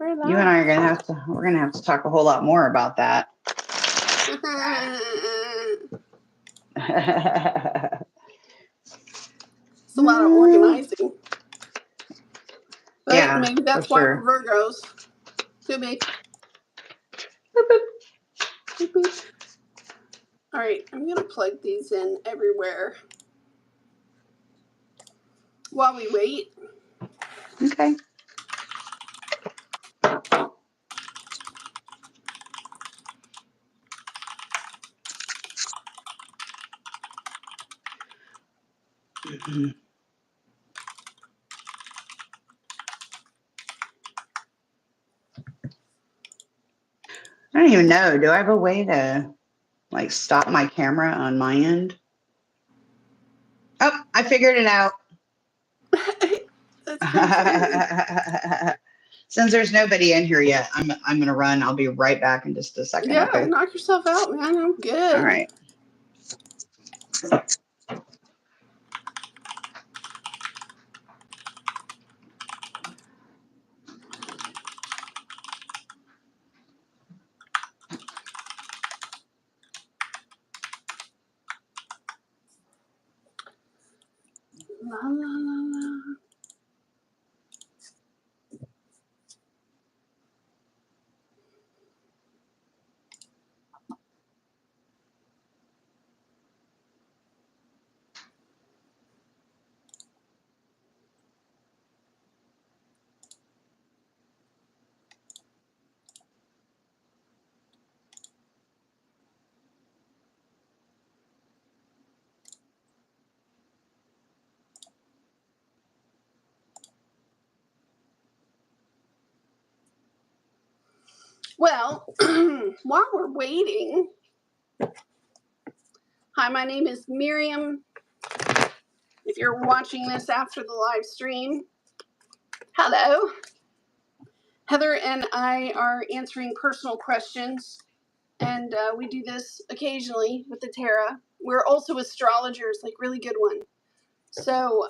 for that. You and I are we're gonna have to talk a whole lot more about that. It's a lot of organizing. But Yeah, maybe that's why we're Virgos. Could be. Boop, boop. Boop, boop. All right, I'm going to plug these in everywhere while we wait. Okay. I don't even know. Do I have a way to like stop my camera on my end? Oh, I figured it out. Since there's nobody in here yet, I'm gonna run. I'll be right back in just a second. Yeah, Okay. knock yourself out, man. I'm good. All right. La, la, la, la. Well, while we're waiting, hi, my name is Miriam. If you're watching this after the live stream, hello. Heather and I are answering personal questions, and we do this occasionally with the tarot. We're also astrologers, like really good one. So,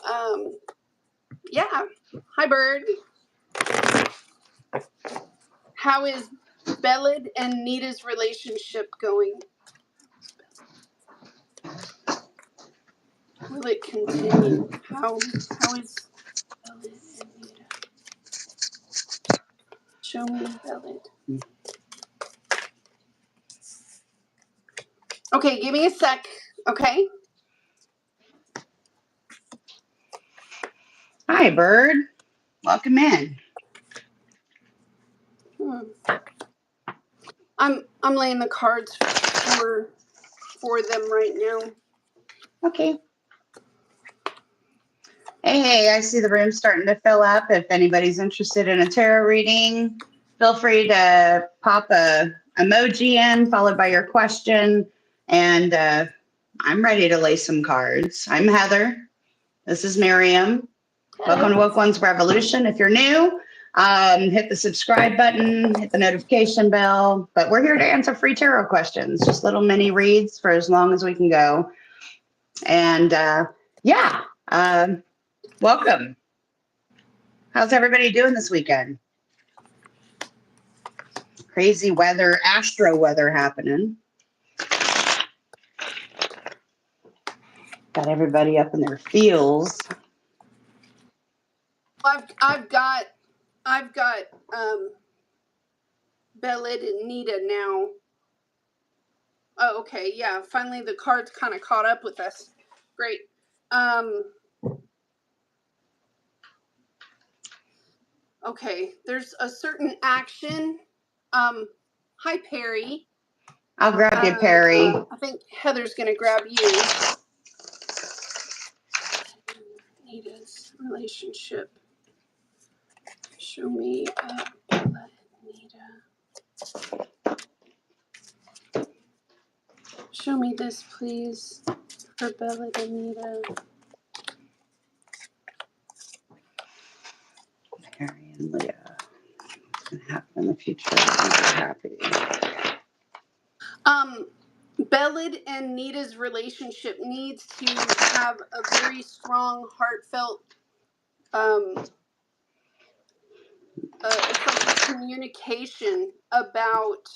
yeah. Hi, Bird. How is Belle and Nita's relationship going? Will it continue? How is Belle and Nita? Show me Belle. Okay, give me a sec. Okay. Hi, Bird. Welcome in. I'm laying the cards for them right now. Okay. Hey, I see the room starting to fill up. If anybody's interested in a tarot reading, feel free to pop a emoji in, followed by your question. And I'm ready to lay some cards. I'm Heather. This is Miriam. Welcome to Woke.Ones.Revolution. If you're new, hit the subscribe button, hit the notification bell. But we're here to answer free tarot questions, just little mini reads for as long as we can go. And welcome. How's everybody doing this weekend? Crazy weather, astro weather happening. Got everybody up in their feels. I've got Belle and Nita now. Oh, okay, yeah. Finally, the cards kind of caught up with us. Great. Okay, there's a certain action. Hi, Perry. I'll grab you, Perry. I think Heather's gonna grab you. Nita's relationship. Show me Belle and Nita. Show me this, please, for Belle and Nita. Carrie and Leah. What's going to happen in the future? I'm happy. Belle and Nita's relationship needs to have a very strong, heartfelt, it's like a communication about,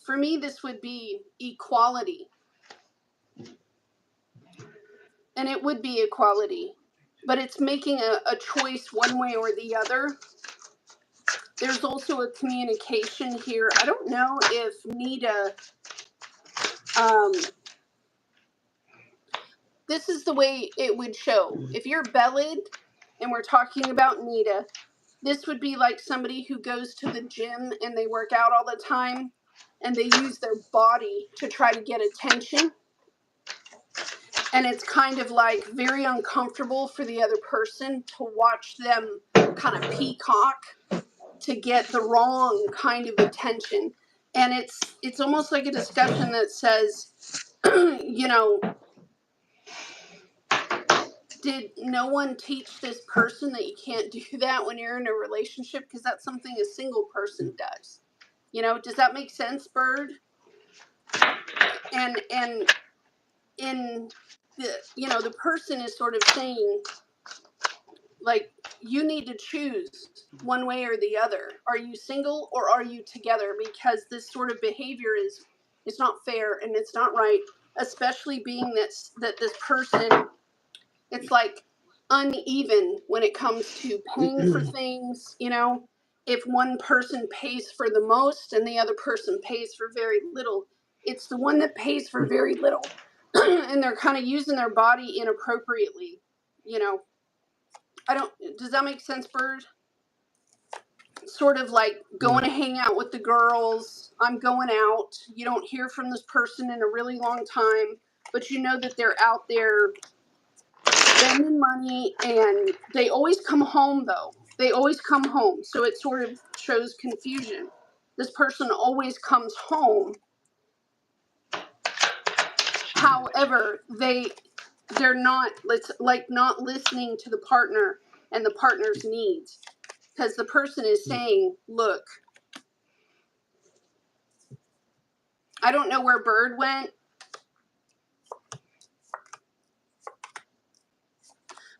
for me, this would be equality. And it would be equality, but it's making a choice one way or the other. There's also a communication here. I don't know if Nita, this is the way it would show. If you're Bellid and we're talking about Nita, this would be like somebody who goes to the gym and they work out all the time and they use their body to try to get attention. And it's kind of like very uncomfortable for the other person to watch them kind of peacock to get the wrong kind of attention. And it's almost like a discussion that says, you know, did no one teach this person that you can't do that when you're in a relationship? Because that's something a single person does. You know, does that make sense, Bird? And in the, you know, the person is sort of saying, like, you need to choose one way or the other. Are you single or are you together? Because this sort of behavior is not fair and it's not right, especially being that this person, it's like uneven when it comes to paying for things. You know, if one person pays for the most and the other person pays for very little, it's the one that pays for very little and they're kind of using their body inappropriately, you know. Does that make sense, Bird? Sort of like going to hang out with the girls. I'm going out. You don't hear from this person in a really long time, but you know that they're out there spending money, and they always come home, though. They always come home, so it sort of shows confusion. This person always comes home. However, they're not, not listening to the partner and the partner's needs. Because the person is saying, look, I don't know where Bird went,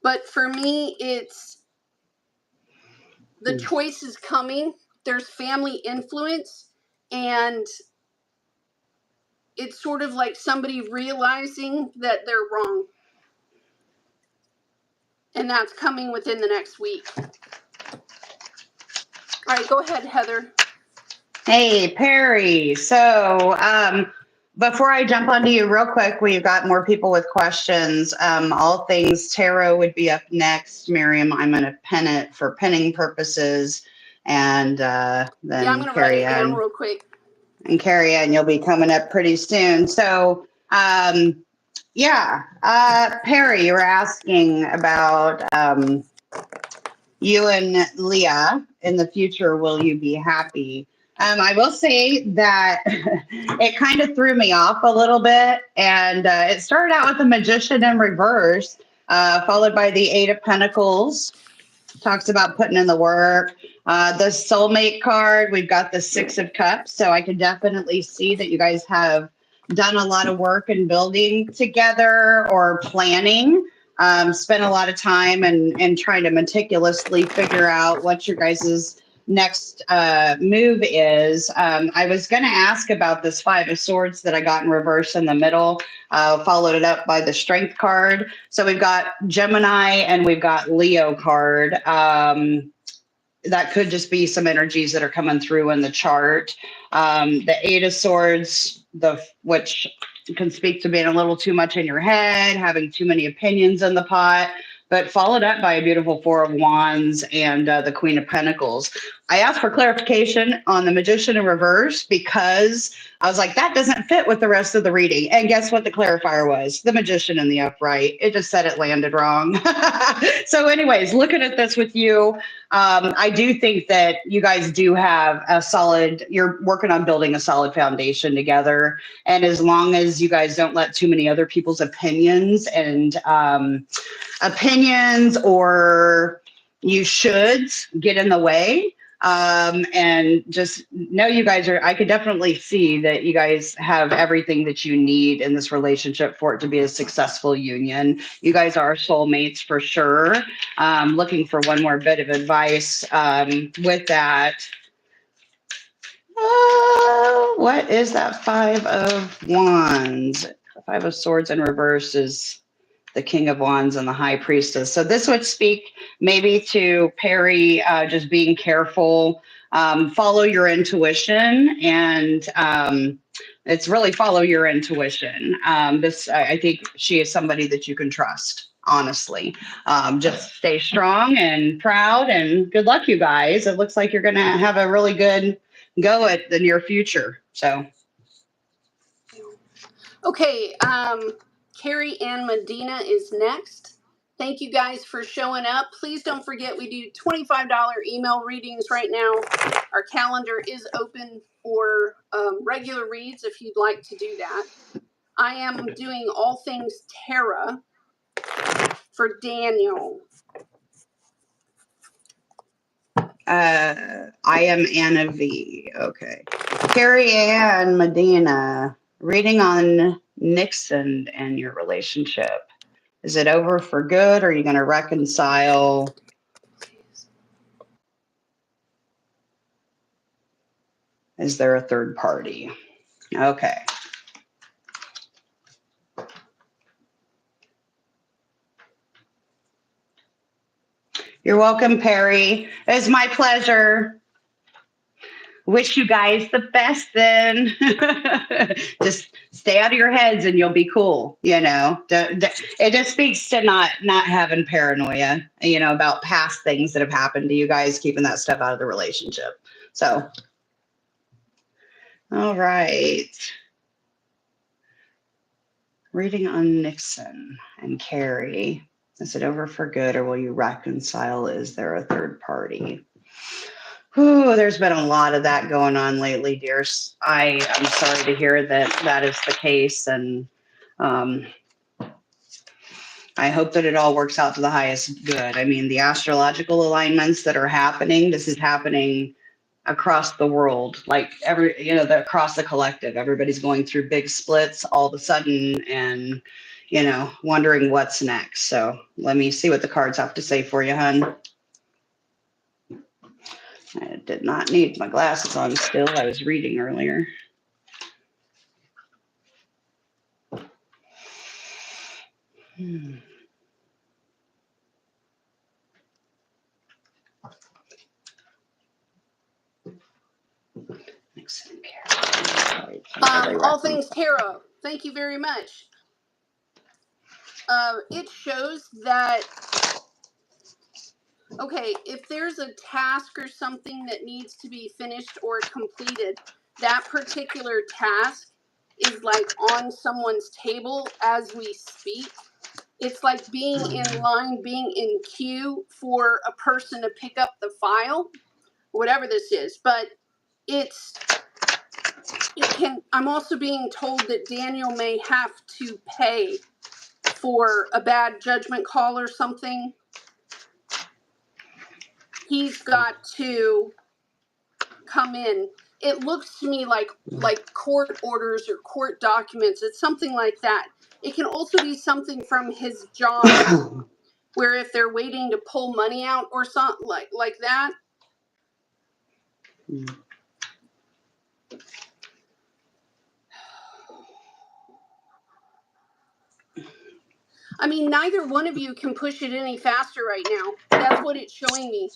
but for me, it's the choice is coming. There's family influence, and it's sort of like somebody realizing that they're wrong. And that's coming within the next week. All right, go ahead, Heather. Hey, Perry. So before I jump onto you real quick, we've got more people with questions. All things tarot would be up next. Miriam, I'm going to pin it for pinning purposes. And then I'm going to write it down real quick. And Carrie, and you'll be coming up pretty soon. So, Perry, you were asking about you and Leah in the future. Will you be happy? I will say that it kind of threw me off a little bit, and it started out with the Magician in reverse, followed by the Eight of Pentacles. Talks about putting in the work. The soulmate card, we've got the Six of Cups. So I can definitely see that you guys have done a lot of work in building together or planning. Spent a lot of time and trying to meticulously figure out what your guys' next move is. I was going to ask about this Five of Swords that I got in reverse in the middle, followed it up by the Strength card. So we've got Gemini and we've got Leo card. That could just be some energies that are coming through in the chart. The Eight of Swords, which can speak to being a little too much in your head, having too many opinions in the pot, but followed up by a beautiful Four of Wands and the Queen of Pentacles. I asked for clarification on the Magician in reverse because I was like, that doesn't fit with the rest of the reading. And guess what the clarifier was? The Magician in the upright. It just said it landed wrong. So anyways, looking at this with you, I do think that you guys do have you're working on building a solid foundation together. And as long as you guys don't let too many other people's opinions or you shoulds get in the way, And just know you guys are, I could definitely see that you guys have everything that you need in this relationship for it to be a successful union. You guys are soulmates for sure. Looking for one more bit of advice with that. What is that 5 of Wands? 5 of Swords in reverse is the King of Wands and the High Priestess. So this would speak maybe to Perry just being careful, follow your intuition, and it's really follow your intuition. I think she is somebody that you can trust. Honestly, just stay strong and proud, and good luck, you guys. It looks like you're going to have a really good go at the near future. So, okay, Carrie and Medina is next. Thank you guys for showing up. Please don't forget we do $25 email readings right now. Our calendar is open for regular reads if you'd like to do that. I am doing all things Tara for Daniel. I am Anna V. Okay. Carrie Ann Medina, reading on Nixon and your relationship. Is it over for good? Or are you going to reconcile? Is there a third party? Okay. You're welcome, Perry. It's my pleasure. Wish you guys the best then. Just stay out of your heads and you'll be cool, you know. It just speaks to not having paranoia, you know, about past things that have happened to you guys, keeping that stuff out of the relationship. So, all right. Reading on Nixon and Carrie. Is it over for good or will you reconcile? Is there a third party? Whew, there's been a lot of that going on lately, dears. I am sorry to hear that is the case, and I hope that it all works out to the highest good. I mean, the astrological alignments that are happening, this is happening across the world, like across the collective. Everybody's going through big splits all of a sudden and, you know, wondering what's next. So let me see what the cards have to say for you, hun. I did not need my glasses on still. I was reading earlier. All things tarot. Thank you very much. It shows that, okay, if there's a task or something that needs to be finished or completed, that particular task is like on someone's table as we speak. It's like being in line, being in queue for a person to pick up the file, whatever this is. But I'm also being told that Daniel may have to pay for a bad judgment call or something. He's got to come in. It looks to me like court orders or court documents. It's something like that. It can also be something from his job where if they're waiting to pull money out or something like that. I mean, neither one of you can push it any faster right now. That's what it's showing me.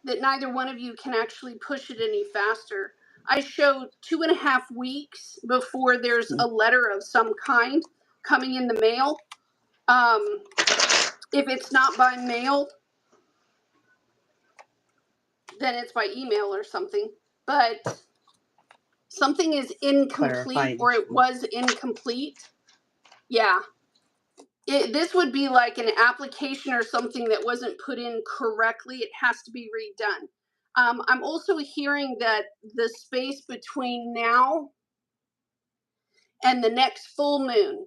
That neither one of you can actually push it any faster. I show 2.5 weeks before there's a letter of some kind coming in the mail. If it's not by mail, then it's by email or something. But something is incomplete or it was incomplete. Yeah. This would be like an application or something that wasn't put in correctly. It has to be redone. I'm also hearing that the space between now and the next full moon,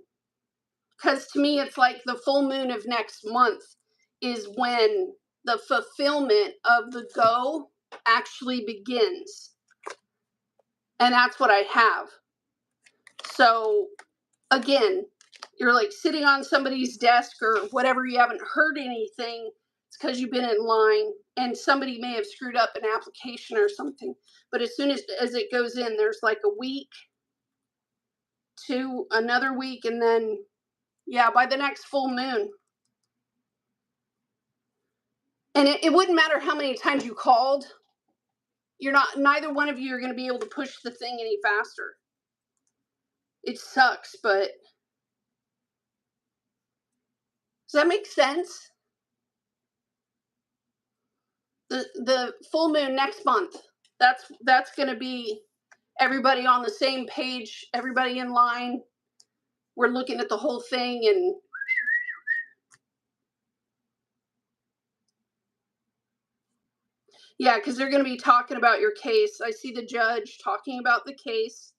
because to me it's like the full moon of next month is when the fulfillment of the go actually begins. And that's what I have. So again, you're like sitting on somebody's desk or whatever, you haven't heard anything. It's because you've been in line and somebody may have screwed up an application or something. But as soon as it goes in, there's like a week to another week, and then by the next full moon. And it wouldn't matter how many times you called. Neither one of you are going to be able to push the thing any faster. It sucks, but does that make sense? The full moon next month, that's going to be everybody on the same page, everybody in line. We're looking at the whole thing, and because they're going to be talking about your case. I see the judge talking about the case,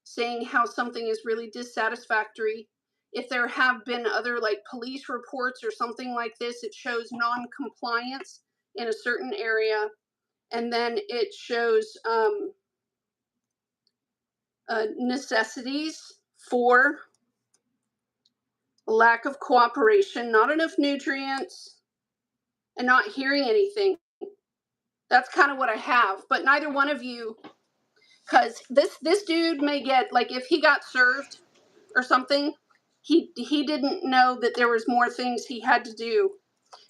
saying how something is really dissatisfactory. If there have been other like police reports or something like this, it shows non-compliance in a certain area. And then it shows necessities for lack of cooperation, not enough nutrients, and not hearing anything. That's kind of what I have. But neither one of you, because this dude may get, like, if he got served or something, he didn't know that there was more things he had to do.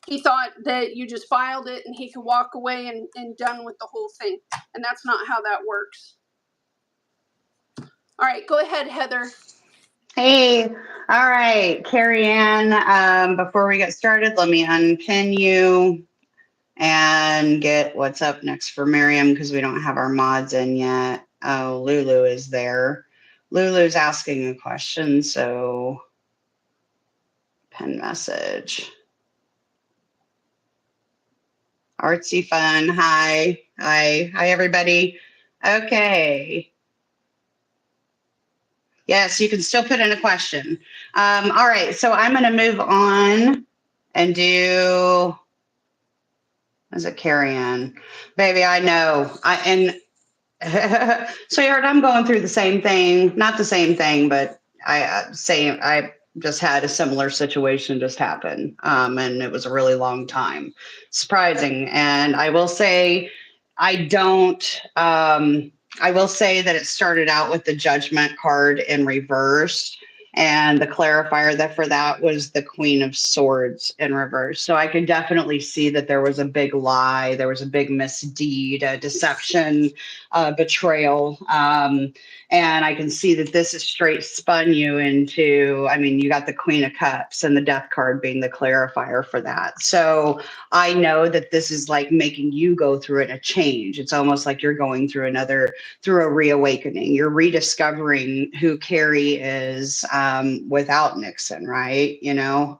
He thought that you just filed it and he could walk away and done with the whole thing. And that's not how that works. All right, go ahead, Heather. Hey, all right, Carrie Ann, before we get started, let me unpin you and get what's up next for Miriam, because we don't have our mods in yet. Oh, Lulu is there. Lulu's asking a question, so pin message. Artsy fun. Hi, everybody. Okay. Yes, you can still put in a question. All right, so I'm going to move on and do. Is it Carrie Ann? Baby, I know. Sweetheart, I'm going through the same thing. Not the same thing, but I just had a similar situation just happen, and it was a really long time. Surprising, and I will say, I will say that it started out with the Judgment card in reverse, and the clarifier for that was the Queen of Swords in reverse. So I could definitely see that there was a big lie, there was a big misdeed, a deception, betrayal. And I can see that this is straight spun you into, I mean, you got the Queen of Cups and the Death card being the clarifier for that. So I know that this is like making you go through a change. It's almost like you're going through a reawakening. You're rediscovering who Carrie is without Nixon, right? You know,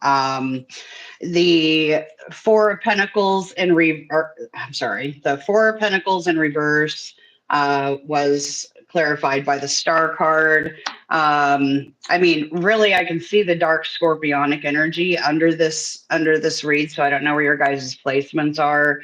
the Four of Pentacles in the Four of Pentacles in reverse was clarified by the Star card. I mean, really, I can see the dark scorpionic energy under this read, so I don't know where your guys' placements are.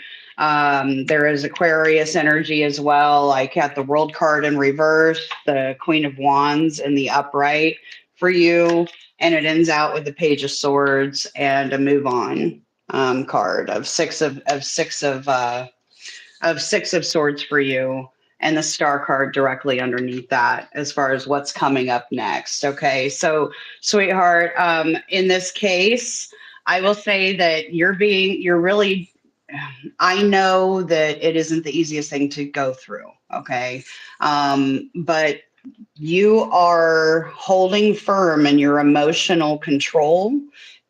There is Aquarius energy as well. I got the World card in reverse, the Queen of Wands in the upright for you, and it ends out with the Page of Swords and a move on card of six of swords for you, and the Star card directly underneath that as far as what's coming up next. Okay, so sweetheart, in this case, I will say that you're really, I know that it isn't the easiest thing to go through, okay, but you are holding firm in your emotional control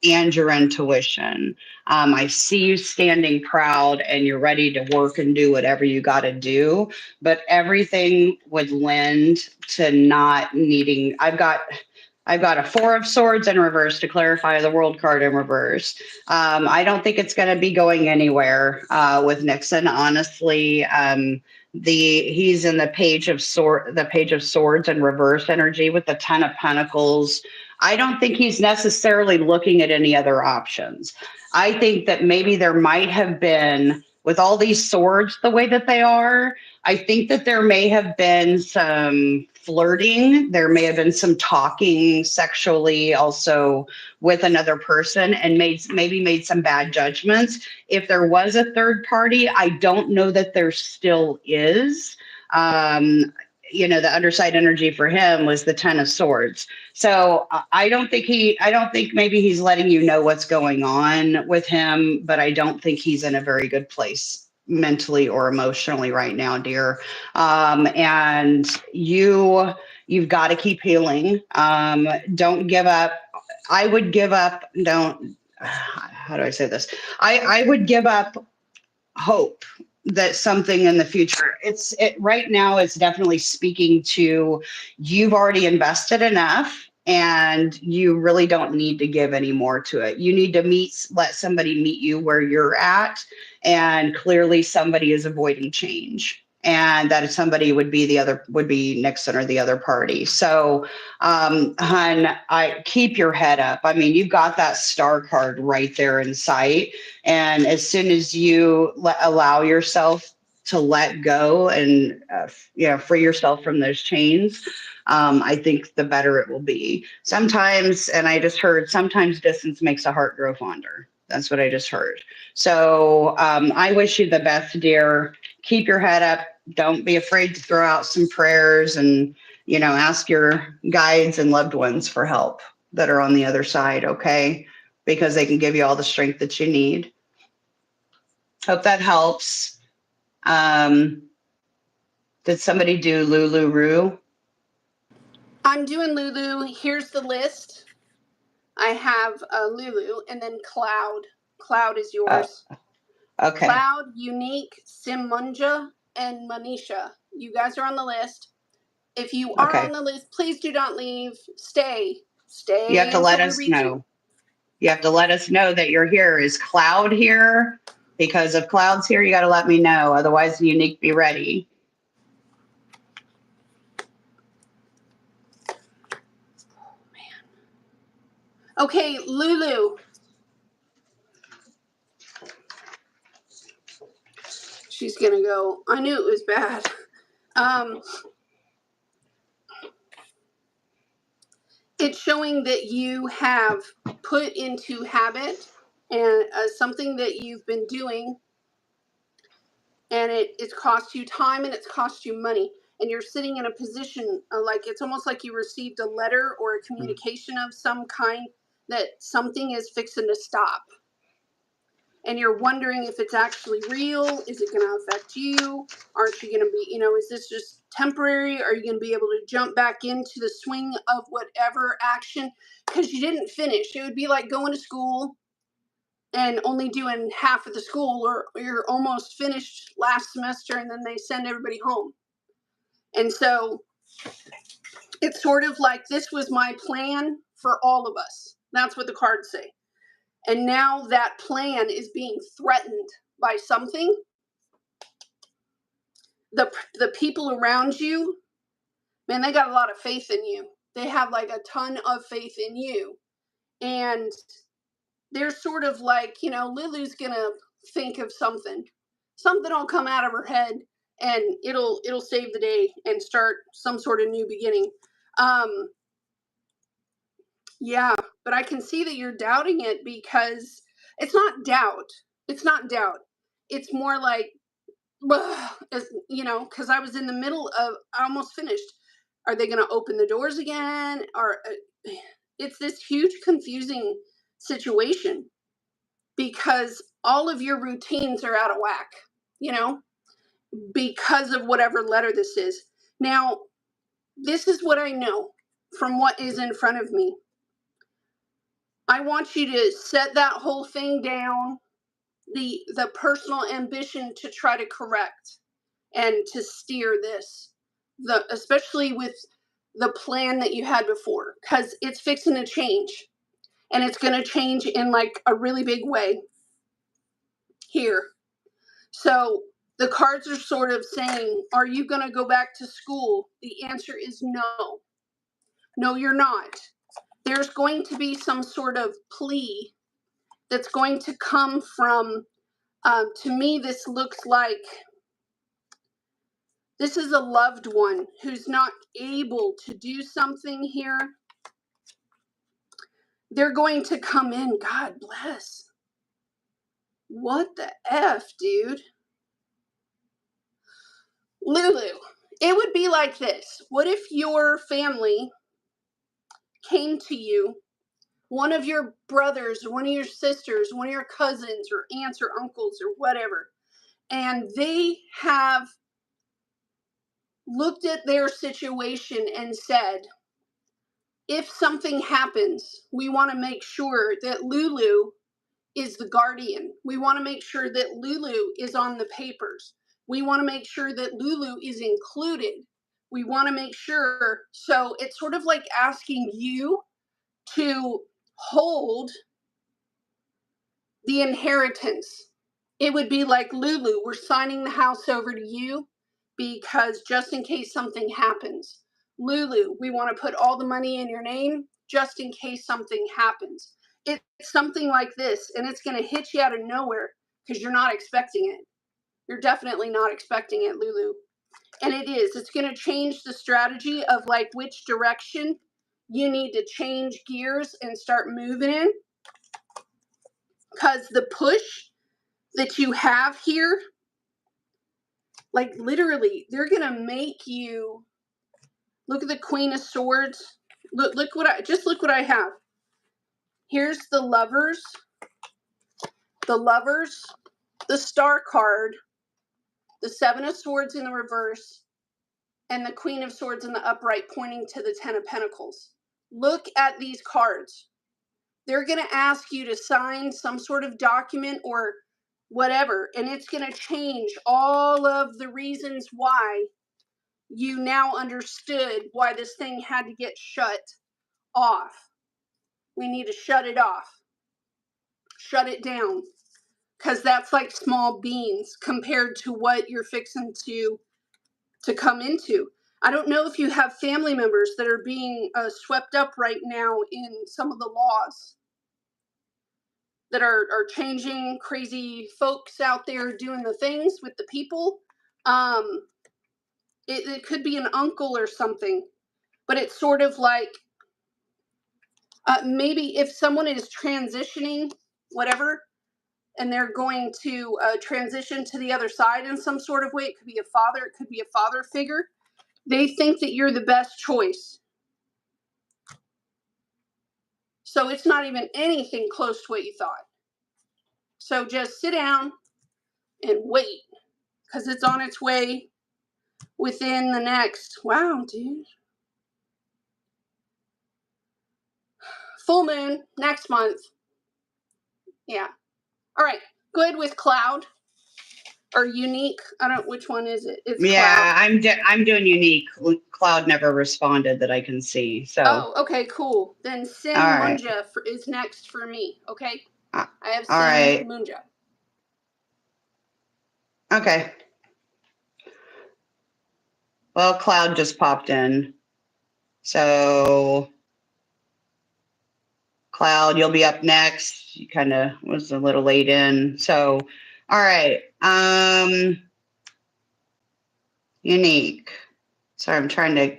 and your intuition. I see you standing proud and you're ready to work and do whatever you got to do, but everything would lend to not needing. I've got a Four of Swords in reverse to clarify the World card in reverse. I don't think it's going to be going anywhere with Nixon, honestly. He's in the Page of Swords in reverse energy with the Ten of Pentacles. I don't think he's necessarily looking at any other options. I think that maybe there might have been with all these swords the way that they are, I think that there may have been some flirting. There may have been some talking sexually also with another person and maybe made some bad judgments. If there was a third party, I don't know that there still is. The underside energy for him was the 10 of swords. So I don't think maybe he's letting you know what's going on with him, but I don't think he's in a very good place mentally or emotionally right now, dear. And you've got to keep healing. Don't give up. I would give up. How do I say this? I would give up hope that something in the future, right now it's definitely speaking to, you've already invested enough and you really don't need to give any more to it. You need to let somebody meet you where you're at, and clearly somebody is avoiding change, and that somebody would be Nixon or the other party. So hun, I keep your head up. I mean, you've got that star card right there in sight. And as soon as you allow yourself to let go and free yourself from those chains, I think the better it will be. Sometimes, and I just heard, sometimes distance makes a heart grow fonder. That's what I just heard. So I wish you the best, dear. Keep your head up. Don't be afraid to throw out some prayers and, ask your guides and loved ones for help that are on the other side, okay? Because they can give you all the strength that you need. Hope that helps. Did somebody do Lulu? I'm doing Lulu. Here's the list. I have Lulu and then Cloud. Cloud is yours. Okay. Cloud, Unique, Simunja, and Manisha. You guys are on the list. If you are on the list, please do not leave. Stay. You have to let us know. You have to let us know that you're here. Is Cloud here? Because if Cloud's here, you got to let me know. Otherwise, Unique, be ready. Oh, man. Okay, Lulu. She's going to go. I knew it was bad. It's showing that you have put into habit and something that you've been doing, and it's cost you time and it's cost you money, and you're sitting in a position like it's almost like you received a letter or a communication of some kind that something is fixing to stop, and you're wondering if it's actually real. Is it going to affect you? Aren't you going to be, is this just temporary? Are you going to be able to jump back into the swing of whatever action? Because you didn't finish. It would be like going to school and only doing half of the school, or you're almost finished last semester and then they send everybody home. And so it's sort of like, this was my plan for all of us. That's what the cards say. And now that plan is being threatened by something. The people around you, man, they got a lot of faith in you. They have like a ton of faith in you. And they're sort of like, Lulu's going to think of something. Something will come out of her head and it'll save the day and start some sort of new beginning. Yeah, but I can see that you're doubting it, because it's not doubt. It's not doubt. It's more like, because I was in the middle of, I almost finished. Are they going to open the doors again? Or it's this huge confusing situation, because all of your routines are out of whack, because of whatever letter this is. Now, this is what I know from what is in front of me. I want you to set that whole thing down, the personal ambition to try to correct and to steer this, especially with the plan that you had before, because it's fixing to change, and it's going to change in like a really big way here. So the cards are sort of saying, are you going to go back to school? The answer is no. No, you're not. There's going to be some sort of plea that's going to come from To me, this looks like this is a loved one who's not able to do something here. They're going to come in. God bless. What the F, dude? Lulu, it would be like this. What if your family came to you, one of your brothers, or one of your sisters, one of your cousins, or aunts, or uncles, or whatever, and they have looked at their situation and said, if something happens, we want to make sure that Lulu is the guardian. We want to make sure that Lulu is on the papers. We want to make sure that Lulu is included. We want to make sure. So it's sort of like asking you to hold the inheritance. It would be like, Lulu, we're signing the house over to you because just in case something happens. Lulu, we want to put all the money in your name just in case something happens. It's something like this, and it's going to hit you out of nowhere because you're not expecting it. You're definitely not expecting it, Lulu. And it is. It's going to change the strategy of like which direction you need to change gears and start moving in. Because the push that you have here, like literally, they're going to make you look at the Queen of Swords. Look what I have. Here's the Lovers, the Star card, the Seven of Swords in the reverse, and the Queen of Swords in the upright pointing to the Ten of Pentacles. Look at these cards. They're going to ask you to sign some sort of document or whatever, and it's going to change all of the reasons why you now understood why this thing had to get shut off. We need to shut it off. Shut it down. Because that's like small beans compared to what you're fixing to come into. I don't know if you have family members that are being swept up right now in some of the laws that are changing, crazy folks out there doing the things with the people. It could be an uncle or something, but it's sort of like maybe if someone is transitioning, whatever, and they're going to transition to the other side in some sort of way. It could be a father. It could be a father figure. They think that you're the best choice. So it's not even anything close to what you thought. So just sit down and wait, because it's on its way within the next, wow, dude. Full moon next month. Yeah. All right. Good with Cloud. Or Unique. I don't, which one is it? It's Yeah, Cloud. I'm doing Unique. Cloud never responded that I can see. So. Oh, okay, cool. Then Sin All right. Munja is next for me. Okay. I have all Sin right. Munja. Okay. Well, Cloud just popped in. So, Cloud, you'll be up next. You kind of was a little late in. So, all right. Unique. Sorry, I'm trying to.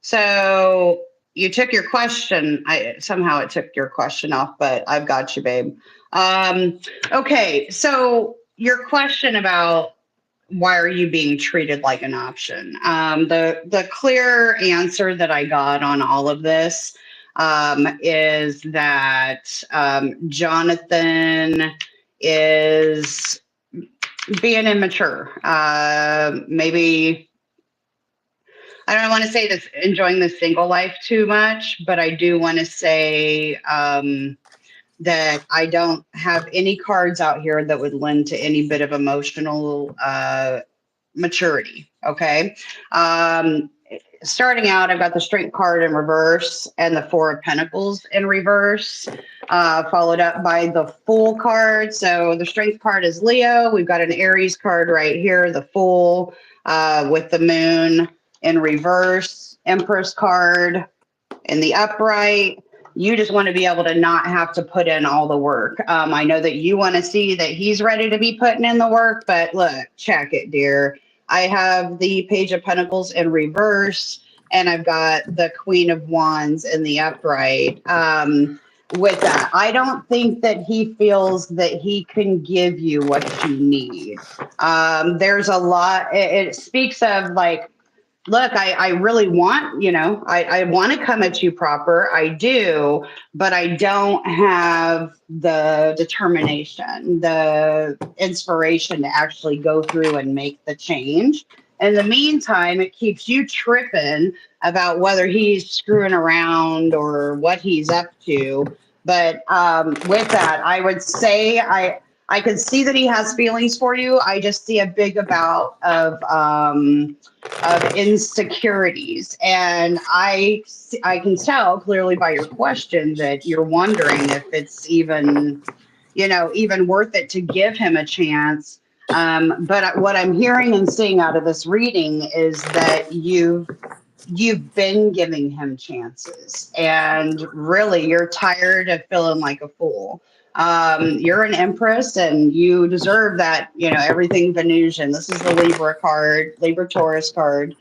So, you took your question. Somehow it took your question off, but I've got you, babe. Okay. So, your question about why are you being treated like an option? The clear answer that I got on all of this is that Jonathan is being immature. Maybe I don't want to say this enjoying the single life too much, but I do want to say that I don't have any cards out here that would lend to any bit of emotional maturity. Okay. Starting out, I've got the Strength card in reverse and the Four of Pentacles in reverse, followed up by the Fool card. So the Strength card is Leo. We've got an Aries card right here, the Fool, with the Moon in reverse, Empress card in the upright. You just want to be able to not have to put in all the work. I know that you want to see that he's ready to be putting in the work, but look, check it, dear. I have the Page of Pentacles in reverse, and I've got the Queen of Wands in the upright. With that, I don't think that he feels that he can give you what you need. There's a lot, it speaks of like, look, I really want, I want to come at you proper. I do, but I don't have the determination, the inspiration to actually go through and make the change. In the meantime, it keeps you tripping about whether he's screwing around or what he's up to. But with that, I would say I can see that he has feelings for you. I just see a big amount of insecurities, and I can tell clearly by your question that you're wondering if it's even worth it to give him a chance. But what I'm hearing and seeing out of this reading is that you've been giving him chances, and really you're tired of feeling like a fool. You're an empress and you deserve that, everything Venusian. This is the Libra card, Libra Taurus card,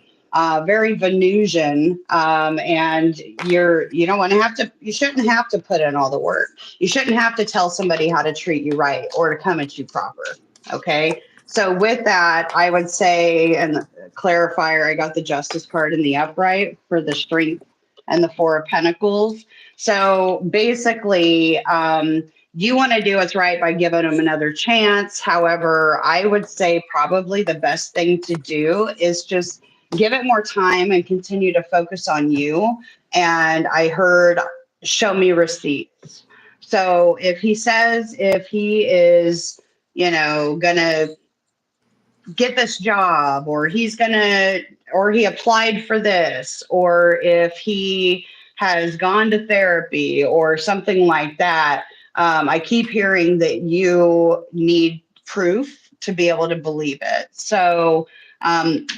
very Venusian. And you don't want to you shouldn't have to put in all the work. You shouldn't have to tell somebody how to treat you right or to come at you proper. Okay. So with that, I would say, and clarifier, I got the Justice card in the upright for the Strength and the Four of Pentacles. So basically, you want to do what's right by giving them another chance. However, I would say probably the best thing to do is just give it more time and continue to focus on you. And I heard, show me receipts. So if he says, if he is, gonna get this job, or or he applied for this, or if he has gone to therapy or something like that, I keep hearing that you need proof to be able to believe it. So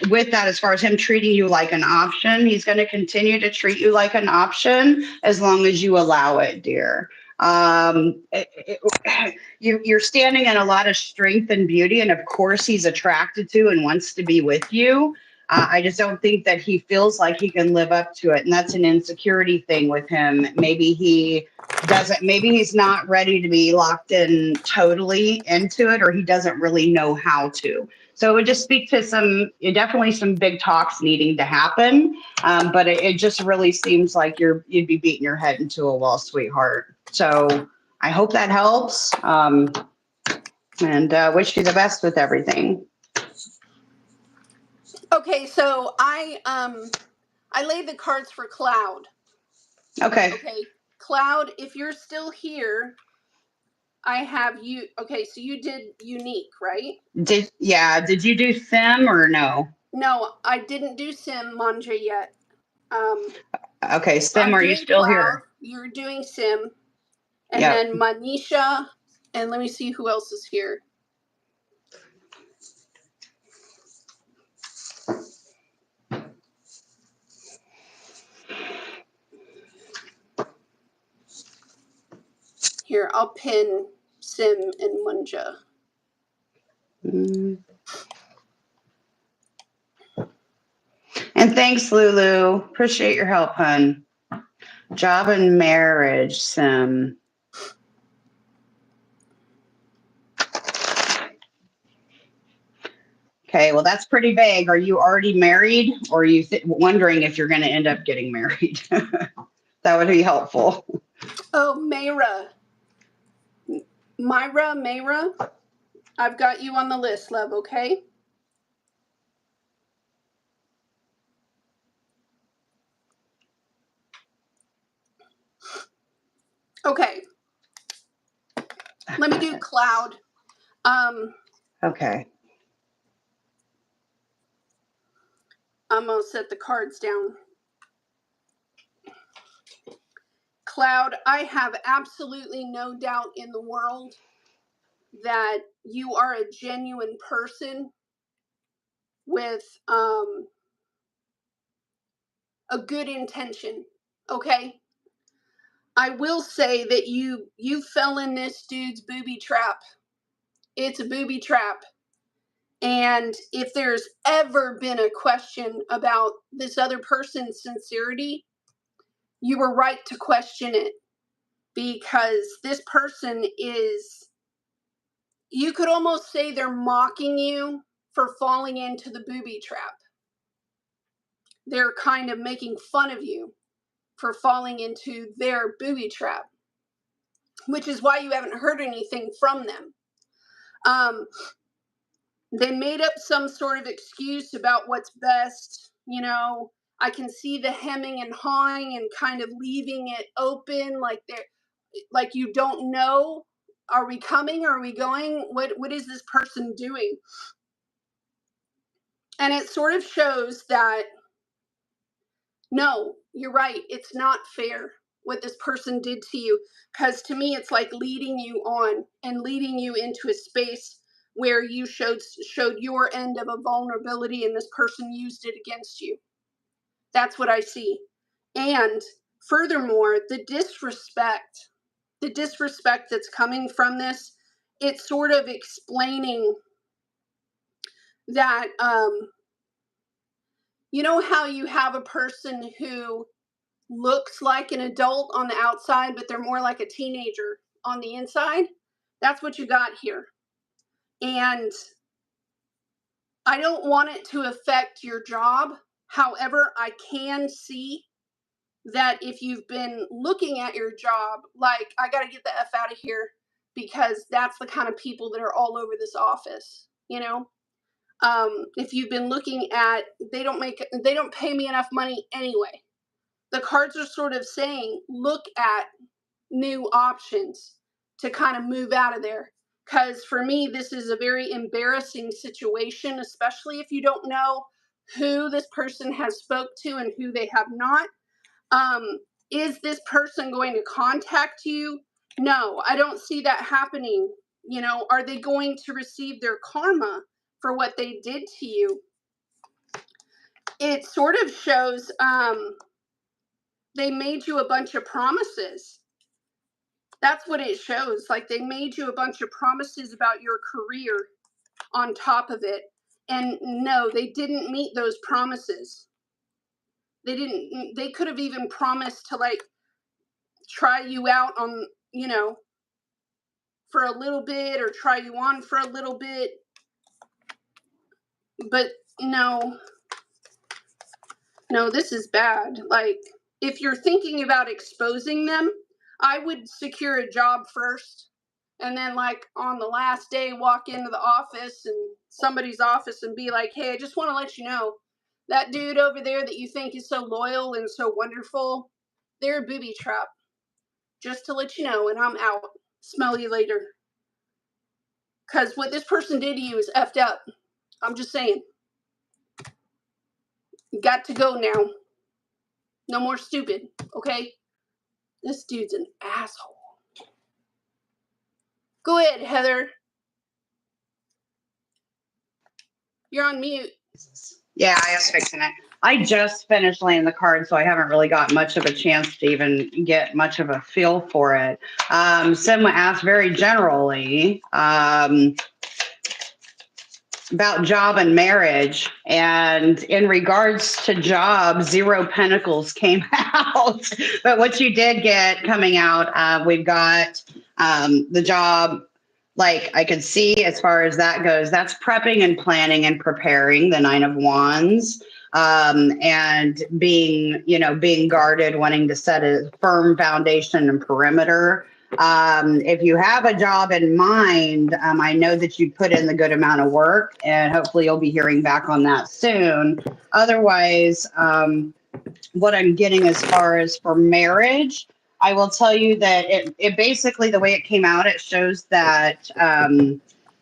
with that, as far as him treating you like an option, he's going to continue to treat you like an option as long as you allow it, dear. You're standing in a lot of strength and beauty, and of course he's attracted to and wants to be with you. I just don't think that he feels like he can live up to it, and that's an insecurity thing with him. Maybe he's not ready to be locked in totally into it, or he doesn't really know how to. So it would just speak to definitely some big talks needing to happen. But it just really seems like you'd be beating your head into a wall, sweetheart. So I hope that helps. And wish you the best with everything. Okay, so I laid the cards for Cloud. Okay. Okay, Cloud, if you're still here, I have you. Okay, so you did Unique, right? Did you do Sim or no? No, I didn't do Sim Manja yet. Okay, Sim, are you still Cloud, here? You're doing Sim. And then Manisha, and let me see who else is here. Here, I'll pin Sim and Munja. And thanks, Lulu. Appreciate your help, hun. Job and marriage, Sim. Okay, well, that's pretty vague. Are you already married, or are you wondering if you're going to end up getting married? That would be helpful. Oh, Myra. Myra, I've got you on the list, love, okay? Okay. Let me do Cloud. Okay. I'm going to set the cards down. Cloud, I have absolutely no doubt in the world that you are a genuine person with a good intention, okay? I will say that you fell in this dude's booby trap. It's a booby trap. And if there's ever been a question about this other person's sincerity, you were right to question it, because this person is, you could almost say they're mocking you for falling into the booby trap. They're kind of making fun of you for falling into their booby trap, which is why you haven't heard anything from them. They made up some sort of excuse about what's best. You know, I can see the hemming and hawing and kind of leaving it open, like they're, like you don't know. Are we coming? Are we going? What is this person doing? And it sort of shows that, no, you're right. It's not fair what this person did to you. Because to me, it's like leading you on and leading you into a space where you showed your end of a vulnerability and this person used it against you. That's what I see. And furthermore, the disrespect that's coming from this, it's sort of explaining that, you know how you have a person who looks like an adult on the outside, but they're more like a teenager on the inside? That's what you got here. And I don't want it to affect your job. However, I can see that if you've been looking at your job, like, I got to get the F out of here, because that's the kind of people that are all over this office, you know? If you've been looking at, they don't pay me enough money anyway. The cards are sort of saying, look at new options to kind of move out of there. Because for me, this is a very embarrassing situation, especially if you don't know who this person has spoke to and who they have not. Is this person going to contact you? No, I don't see that happening. You know, are they going to receive their karma for what they did to you? It sort of shows they made you a bunch of promises. That's what it shows. Like, they made you a bunch of promises about your career on top of it. And no, they didn't meet those promises. They could have even promised to, like, try you out on, you know, for a little bit, or try you on for a little bit. But no, this is bad. Like, if you're thinking about exposing them, I would secure a job first, and then, like, on the last day, walk into the office and somebody's office and be like, hey, I just want to let you know that dude over there that you think is so loyal and so wonderful, they're a booby trap. Just to let you know, and I'm out. Smell you later. Because what this person did to you is effed up. I'm just saying. You got to go now. No more stupid, okay? This dude's an asshole. Go ahead, Heather. You're on mute. Yeah, I was fixing it. I just finished laying the card, so I haven't really got much of a chance to even get much of a feel for it. Someone asked very generally about job and marriage. And in regards to job, 0 Pentacles came out. But what you did get coming out, we've got the job. Like, I could see, as far as that goes, that's prepping and planning and preparing, the 9 of Wands, and being guarded, wanting to set a firm foundation and perimeter. If you have a job in mind, I know that you put in the good amount of work, and hopefully you'll be hearing back on that soon. Otherwise, what I'm getting as far as for marriage, I will tell you that it basically, the way it came out, it shows that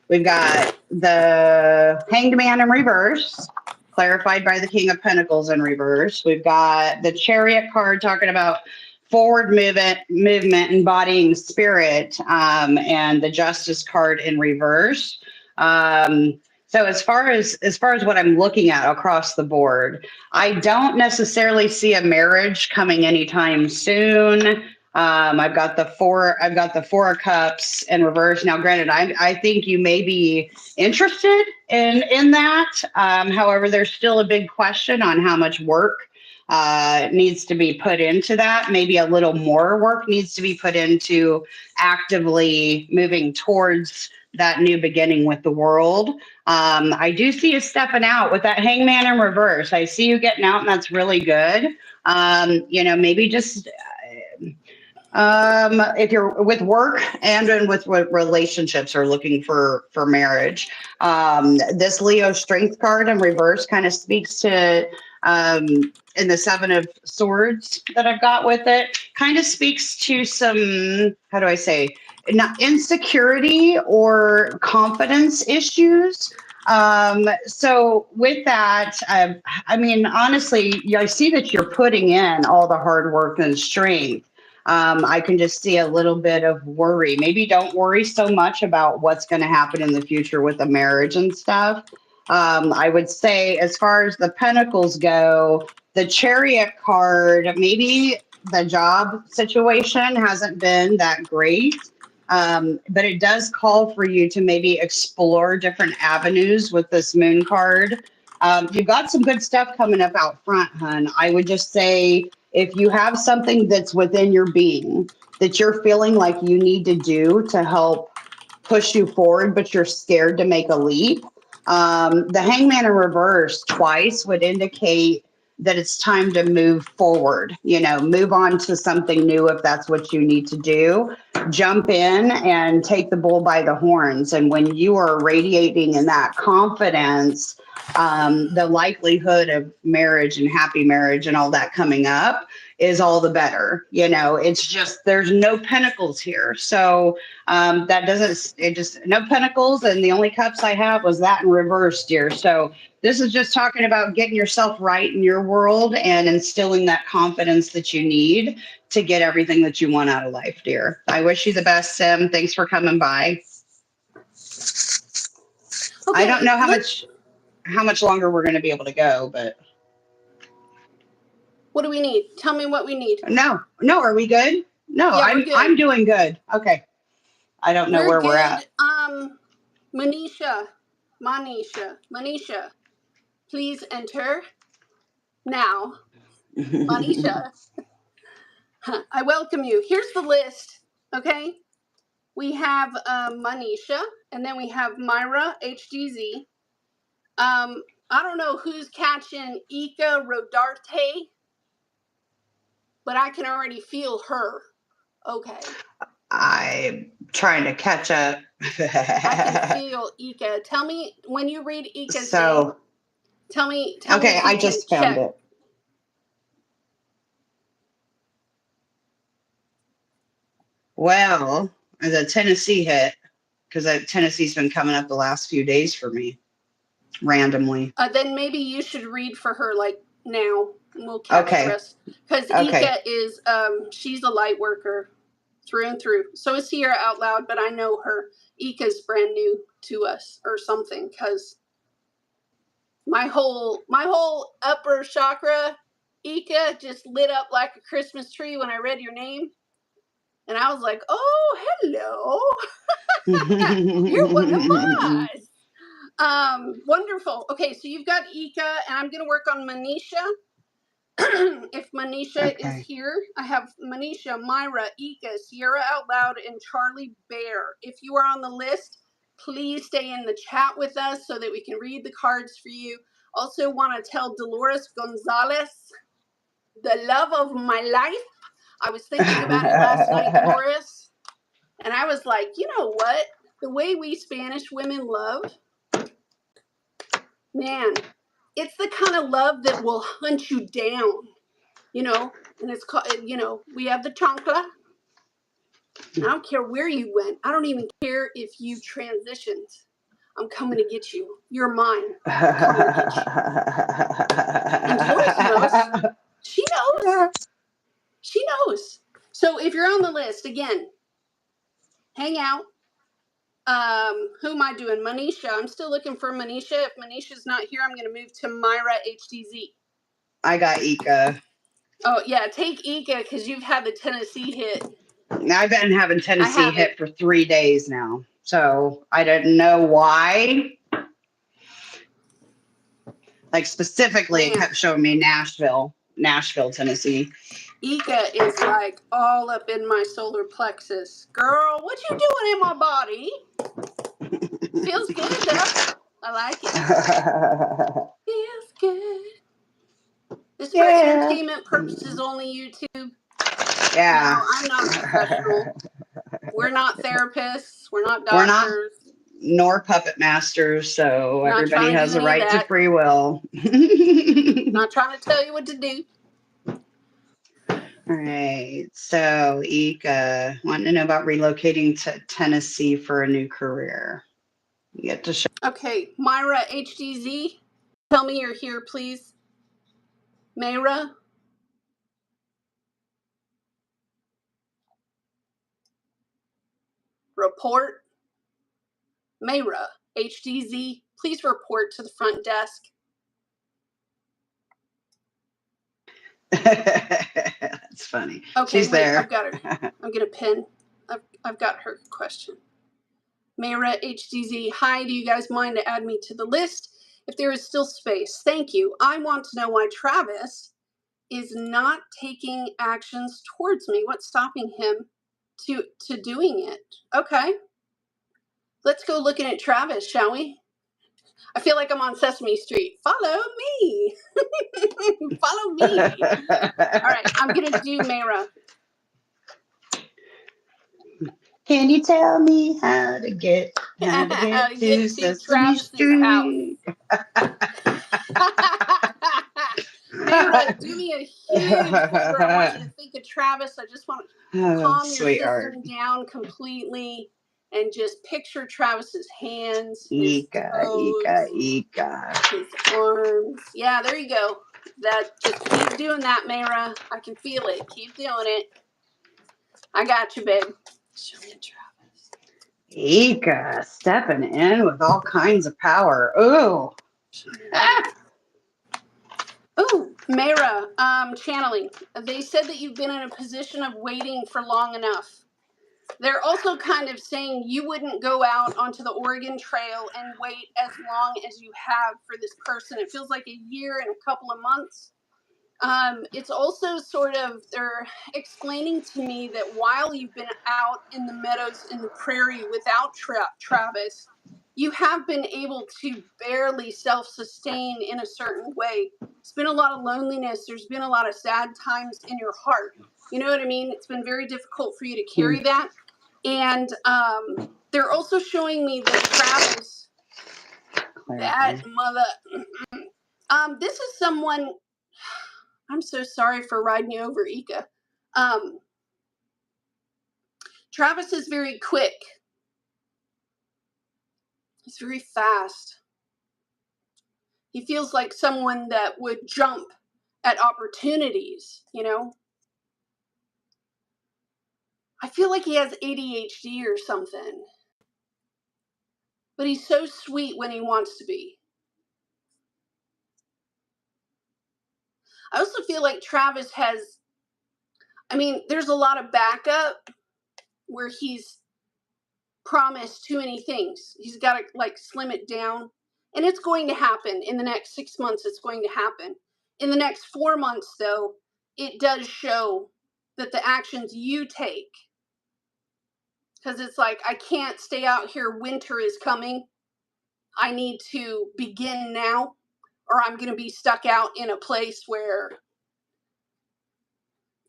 we've got the Hanged Man in reverse, clarified by the King of Pentacles in reverse. We've got the Chariot card talking about forward movement, embodying spirit, and the Justice card in reverse. So as far as what I'm looking at across the board, I don't necessarily see a marriage coming anytime soon. I've got the four of cups in reverse. Now, granted, I think you may be interested in that. However, there's still a big question on how much work needs to be put into that. Maybe a little more work needs to be put into actively moving towards that new beginning with the world. I do see you stepping out with that hangman in reverse. I see you getting out, and that's really good. Maybe just if you're with work and then with what relationships are looking for marriage, this Leo strength card in reverse kind of speaks to in the Seven of Swords that I've got with it, kind of speaks to some, how do I say, not insecurity or confidence issues. So with that, I mean, honestly, I see that you're putting in all the hard work and strength. I can just see a little bit of worry. Maybe don't worry so much about what's going to happen in the future with the marriage and stuff. I would say, as far as the pentacles go, the Chariot card, maybe the job situation hasn't been that great. But it does call for you to maybe explore different avenues with this moon card. You've got some good stuff coming up out front, hun. I would just say, if you have something that's within your being that you're feeling like you need to do to help push you forward, but you're scared to make a leap, the hangman in reverse twice would indicate that it's time to move forward, move on to something new if that's what you need to do. Jump in and take the bull by the horns. And when you are radiating in that confidence, the likelihood of marriage and happy marriage and all that coming up is all the better. It's just, there's no pentacles here. So that doesn't, it just, no pentacles. And the only cups I have was that in reverse, dear. So this is just talking about getting yourself right in your world and instilling that confidence that you need to get everything that you want out of life, dear. I wish you the best, Sim. Thanks for coming by. Okay, I don't know how much longer we're going to be able to go, but what do we need? Tell me what we need. no, are we good? No, Yeah, we're good. I'm doing good. Okay. I don't know where we're at. Manisha, please enter now. Manisha, I welcome you. Here's the list, okay? We have Manisha, and then we have Myra, HDZ. I don't know who's catching Eeka Rodarte, but I can already feel her. Okay. I'm trying to catch up. I can feel Eeka. Tell me when you read Eeka's name. Tell me. Okay, if I just found it. Well, the Tennessee hit, because Tennessee's been coming up the last few days for me, randomly. Then maybe you should read for her like now, and we'll catch the rest. Because Eeka is, she's a light worker through and through. So is Sierra out loud, but I know her. Eeka's brand new to us or something, because my whole upper chakra, Eeka, just lit up like a Christmas tree when I read your name. And I was like, oh, hello. You're one of us. Wonderful. Okay, so you've got Eeka, and I'm going to work on Manisha. If Manisha is here, I have Manisha, Myra, Eeka, Sierra Out Loud, and Charlie Bear. If you are on the list, please stay in the chat with us so that we can read the cards for you. Also want to tell Dolores Gonzalez, the love of my life. I was thinking about it last night, Dolores, and I was like, you know what? The way we Spanish women love, man, it's the kind of love that will hunt you down, and it's called, we have the chancla. I don't care where you went. I don't even care if you transitioned. I'm coming to get you. You're mine. I'm coming to get you. And Dolores knows. She knows. She knows. So if you're on the list, again, hang out. Who am I doing? Manisha. I'm still looking for Manisha. If Manisha's not here, I'm going to move to Myra HDZ. I got Eeka. Oh, yeah, take Eeka because you've had the Tennessee hit. I've been having Tennessee hit for 3 days now. So I don't know why. Like specifically, it kept showing me Nashville, Tennessee. Eeka is like all up in my solar plexus. Girl, what you doing in my body? Feels good though. I like it. Feels good. This is for entertainment purposes only, YouTube. Yeah. No, I'm not a professional. We're not therapists. We're not doctors. Nor puppet masters, so not everybody has a right to free will. Not trying to tell you what to do. All right, so Eeka, wanting to know about relocating to Tennessee for a new career. You get to show. Okay, Myra HDZ, tell me you're here, please. Myra. Report. Myra HDZ, please report to the front desk. That's funny. Okay, she's there. I've got her. I'm gonna pin. I've got her question. Myra HDZ, hi, do you guys mind to add me to the list if there is still space? Thank you. I want to know why Travis is not taking actions towards me. What's stopping him to doing it? Okay. Let's go looking at Travis, shall we? I feel like I'm on Sesame Street. Follow me. Follow me. All right, I'm going to do Myra. Can you tell me how to get to Sesame Street? Myra, do me a huge favor. I want you to think of Travis. I just want to calm your system down completely and just picture Travis's hands, his toes, his arms. Yeah, there you go. Just keep doing that, Myra. I can feel it. Keep doing it. I got you, babe. Show me Travis. Eeka, stepping in with all kinds of power. Ooh. Ooh, Myra, channeling. They said that you've been in a position of waiting for long enough. They're also kind of saying you wouldn't go out onto the Oregon Trail and wait as long as you have for this person. It feels like a year and a couple of months. It's also sort of, they're explaining to me that while you've been out in the meadows in the prairie without Travis, you have been able to barely self-sustain in a certain way. It's been a lot of loneliness. There's been a lot of sad times in your heart. You know what I mean? It's been very difficult for you to carry that. And they're also showing me that Travis, that mother, this is someone, I'm so sorry for riding you over, Eeka. Travis is very quick. He's very fast. He feels like someone that would jump at opportunities, you know? I feel like he has ADHD or something. But he's so sweet when he wants to be. I also feel like Travis has, there's a lot of backup where he's promised too many things. He's got to slim it down. And it's going to happen in the next 6 months. It's going to happen. In the next 4 months, though, it does show that the actions you take, because it's like, I can't stay out here. Winter is coming. I need to begin now, or I'm going to be stuck out in a place where,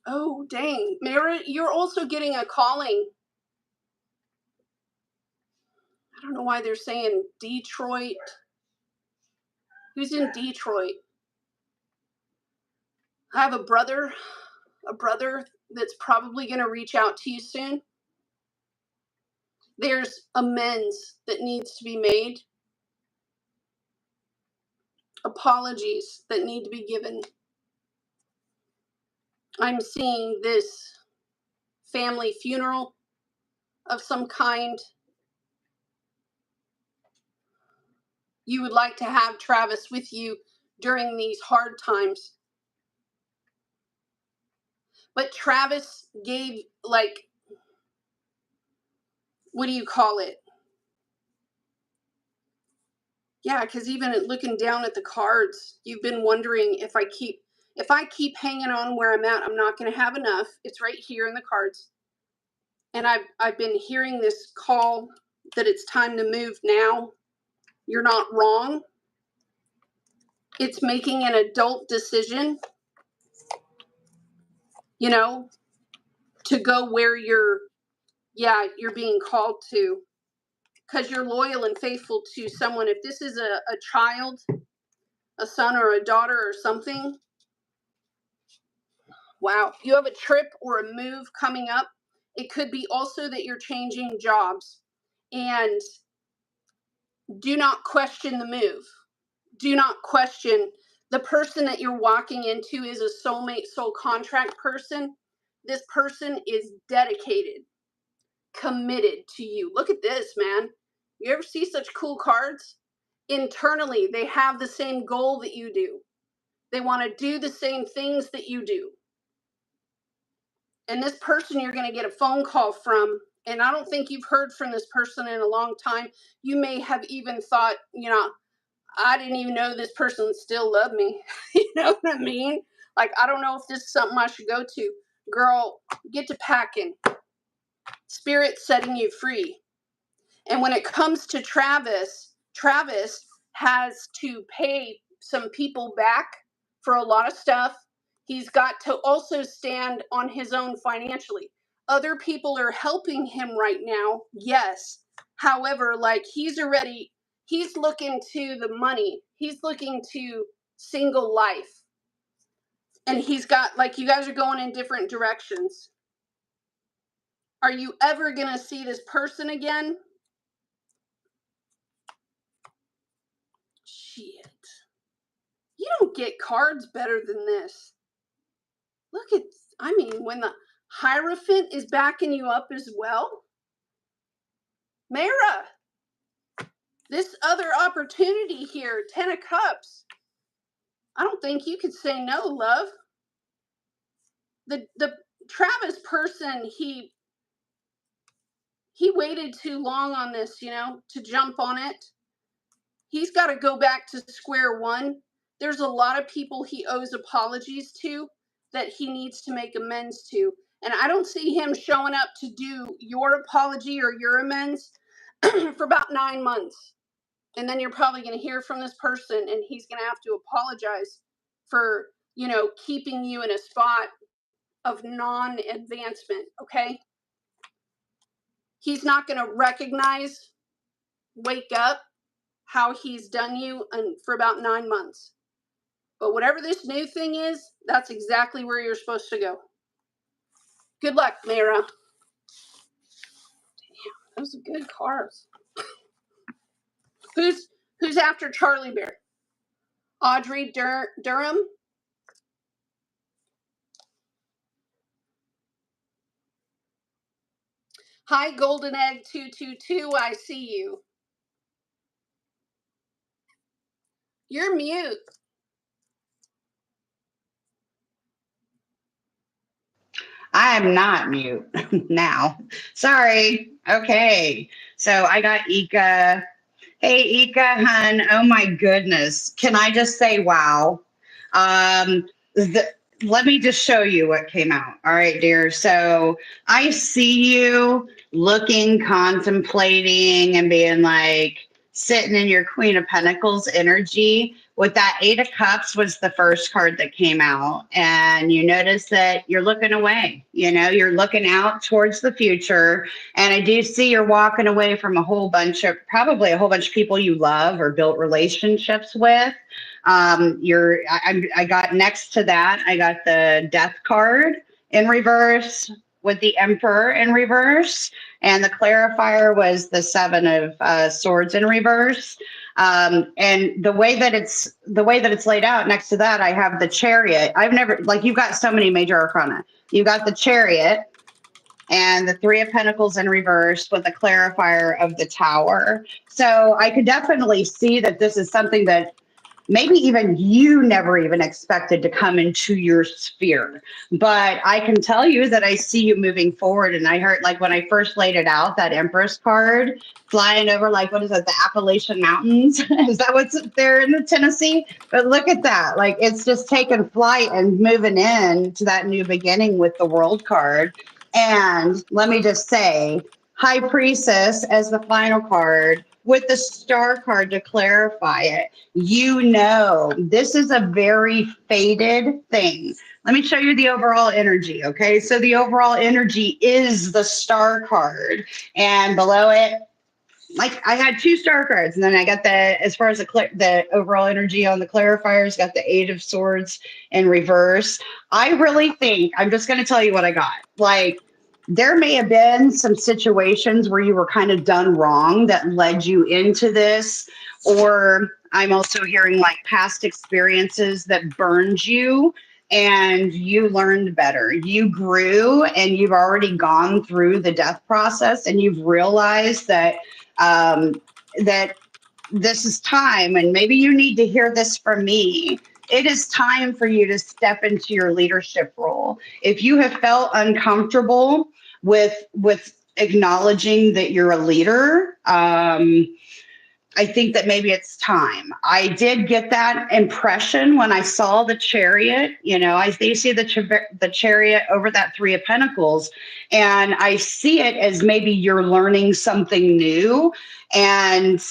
oh, dang. Myra, you're also getting a calling. I don't know why they're saying Detroit. Who's in Detroit? I have a brother that's probably going to reach out to you soon. There's amends that needs to be made. Apologies that need to be given. I'm seeing this family funeral of some kind. You would like to have Travis with you during these hard times. But Travis gave, like, what do you call it? Yeah, because even looking down at the cards, you've been wondering if I keep hanging on where I'm at, I'm not going to have enough. It's right here in the cards. And I've been hearing this call that it's time to move now. You're not wrong. It's making an adult decision, you know, to go where you're being called to, because you're loyal and faithful to someone. If this is a child, a son or a daughter or something, wow, you have a trip or a move coming up. It could be also that you're changing jobs, and do not question the move. Do not question the person that you're walking into is a soulmate, soul contract person. This person is dedicated, committed to you. Look at this, man. You ever see such cool cards? Internally, they have the same goal that you do. They want to do the same things that you do. And this person you're going to get a phone call from, and I don't think you've heard from this person in a long time. You may have even thought, I didn't even know this person still loved me. You know what I mean? Like, I don't know if this is something I should go to. Girl, get to packing. Spirit's setting you free. And when it comes to Travis has to pay some people back for a lot of stuff. He's got to also stand on his own financially. Other people are helping him right now, yes. However, like, he's looking to the money. He's looking to single life. And he's got, like, you guys are going in different directions. Are you ever going to see this person again? Shit. You don't get cards better than this. Look at, when the Hierophant is backing you up as well. Myra, this other opportunity here, 10 of Cups. I don't think you could say no, love. The Travis person, he waited too long on this, to jump on it. He's got to go back to square one. There's a lot of people he owes apologies to that he needs to make amends to. And I don't see him showing up to do your apology or your amends for about 9 months. And then you're probably going to hear from this person, and he's going to have to apologize for, keeping you in a spot of non-advancement, okay? He's not going to wake up, how he's done you for about 9 months. But whatever this new thing is, that's exactly where you're supposed to go. Good luck, Myra. Damn, those are good cards. Who's after Charlie Bear? Audrey Durham? Hi, Golden Egg 222. I see you. You're mute. I am not mute now. Sorry. Okay. So I got Eeka. Hey, Eeka, hun. Oh my goodness. Can I just say, wow? Let me just show you what came out. All right, dear. So I see you looking, contemplating, and being like sitting in your Queen of Pentacles energy. With that Eight of Cups was the first card that came out. And you notice that you're looking away. You're looking out towards the future. And I do see you're walking away from probably a whole bunch of people you love or built relationships with. I got next to that, I got the Death card in reverse with the Emperor in reverse, and the clarifier was the Seven of Swords in reverse. And the way that it's laid out next to that, I have the Chariot. You've got so many major arcana. You got the Chariot and the Three of Pentacles in reverse with the clarifier of the Tower. So I could definitely see that this is something that maybe even you never even expected to come into your sphere. But I can tell you that I see you moving forward. And I heard, like, when I first laid it out, that Empress card flying over, like, what is it, the Appalachian Mountains? Is that what's there in the Tennessee? But look at that. Like, it's just taking flight and moving in to that new beginning with the World card. And let me just say, High Priestess as the final card with the Star card to clarify it. You know, this is a very fated thing. Let me show you the overall energy, okay? So the overall energy is the Star card, and below it, like, I had 2 Star cards, and then I got as far as the overall energy on the clarifiers, got the 8 of Swords in reverse. I really think, I'm just going to tell you what I got. Like, there may have been some situations where you were kind of done wrong that led you into this, or I'm also hearing like past experiences that burned you and you learned better. You grew and you've already gone through the death process, and you've realized that that this is time, and maybe you need to hear this from me. It is time for you to step into your leadership role. If you have felt uncomfortable with acknowledging that you're a leader, I think that maybe it's time. I did get that impression when I saw the Chariot. You know, I see the Chariot over that 3 of Pentacles, and I see it as maybe you're learning something new. And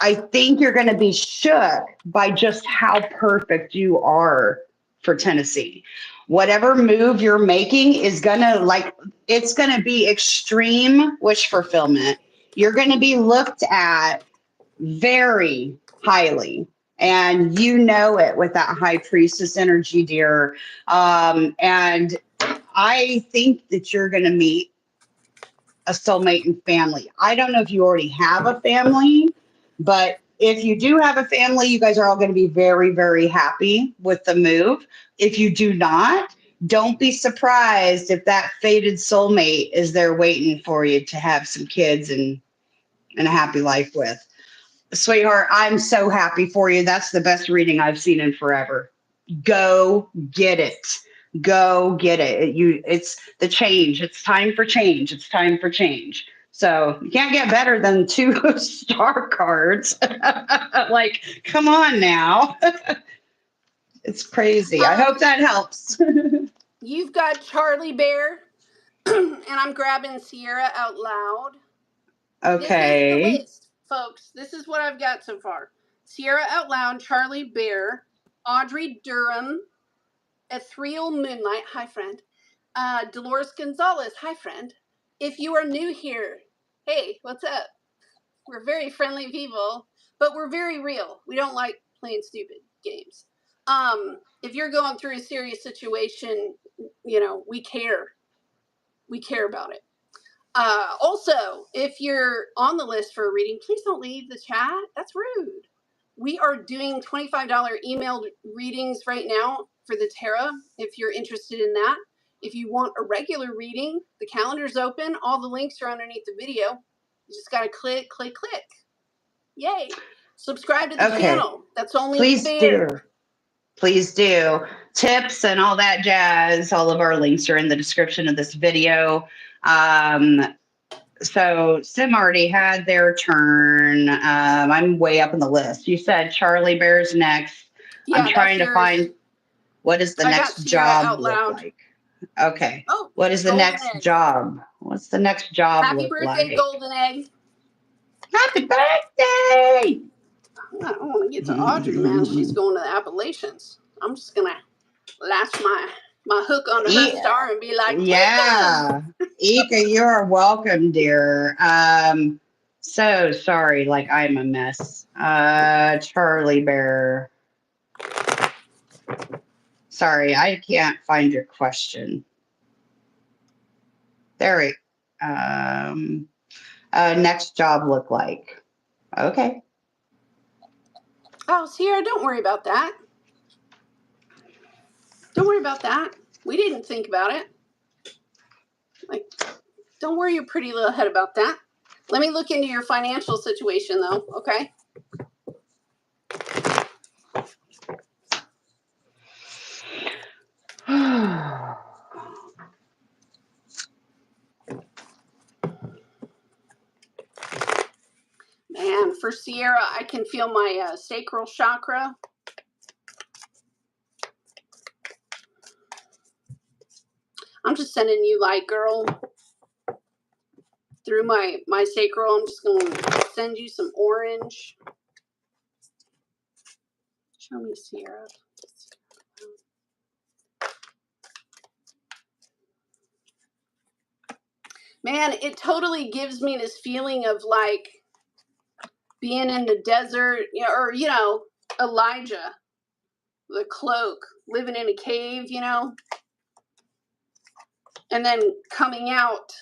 I think you're going to be shook by just how perfect you are for Tennessee. Whatever move you're making is going to, like, it's going to be extreme wish fulfillment. You're going to be looked at very highly, and you know it with that High Priestess energy, dear. And I think that you're going to meet a soulmate and family. I don't know if you already have a family, but if you do have a family, you guys are all going to be very, very happy with the move. If you do not, don't be surprised if that fated soulmate is there waiting for you to have some kids and a happy life with. Sweetheart, I'm so happy for you. That's the best reading I've seen in forever. Go get it. Go get it. It's the change. It's time for change. It's time for change. So you can't get better than 2 Star cards. Like, come on now. It's crazy. I hope that helps. You've got Charlie Bear, and I'm grabbing Sierra out loud. Okay. This is the list, folks. This is what I've got so far. Sierra out loud, Charlie Bear, Audrey Durham, Ethereal Moonlight, hi friend. Dolores Gonzalez, hi friend. If you are new here, hey, what's up? We're very friendly people, but we're very real. We don't like playing stupid games. If you're going through a serious situation, you know, we care. We care about it. Also, if you're on the list for a reading, please don't leave the chat. That's rude. We are doing $25 emailed readings right now for the tarot, if you're interested in that. If you want a regular reading, the calendar's open. All the links are underneath the video. You just got to click, click, click. Yay. Subscribe to the channel. That's only Please fair. do. Please do. Tips and all that jazz. All of our links are in the description of this video. So Sim already had their turn. I'm way up in the list. You said Charlie Bear's next. Yeah, I'm trying to find what does the next job look like. Okay. Oh, what is the next job? What's the next job Happy look birthday, like? Golden Egg. Happy birthday! I don't want to get to Audrey, man. She's going to the Appalachians. I'm just going to lash my hook onto her star and be like, yeah. Eeka, you're welcome, dear. So sorry, like I'm a mess. Charlie Bear. Sorry, I can't find your question. There we next job look like. Okay. Oh, Sierra, don't worry about that. Don't worry about that. We didn't think about it. Like, don't worry your pretty little head about that. Let me look into your financial situation, though, okay? for Sierra, I can feel my sacral chakra. I'm just sending you light, girl, through my sacral. I'm just going to send you some orange. Show me Sierra. Man, it totally gives me this feeling of like being in the desert, or, Elijah, the cloak, living in a cave, and then coming out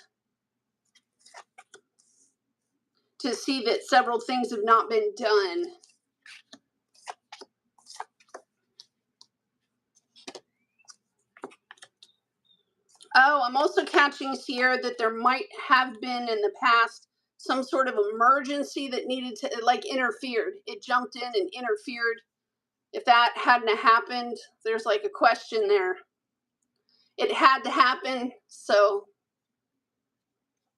to see that several things have not been done. Oh, I'm also catching, Sierra, that there might have been in the past some sort of emergency that needed to, like, interfered. It jumped in and interfered. If that hadn't happened, there's like a question there. It had to happen, so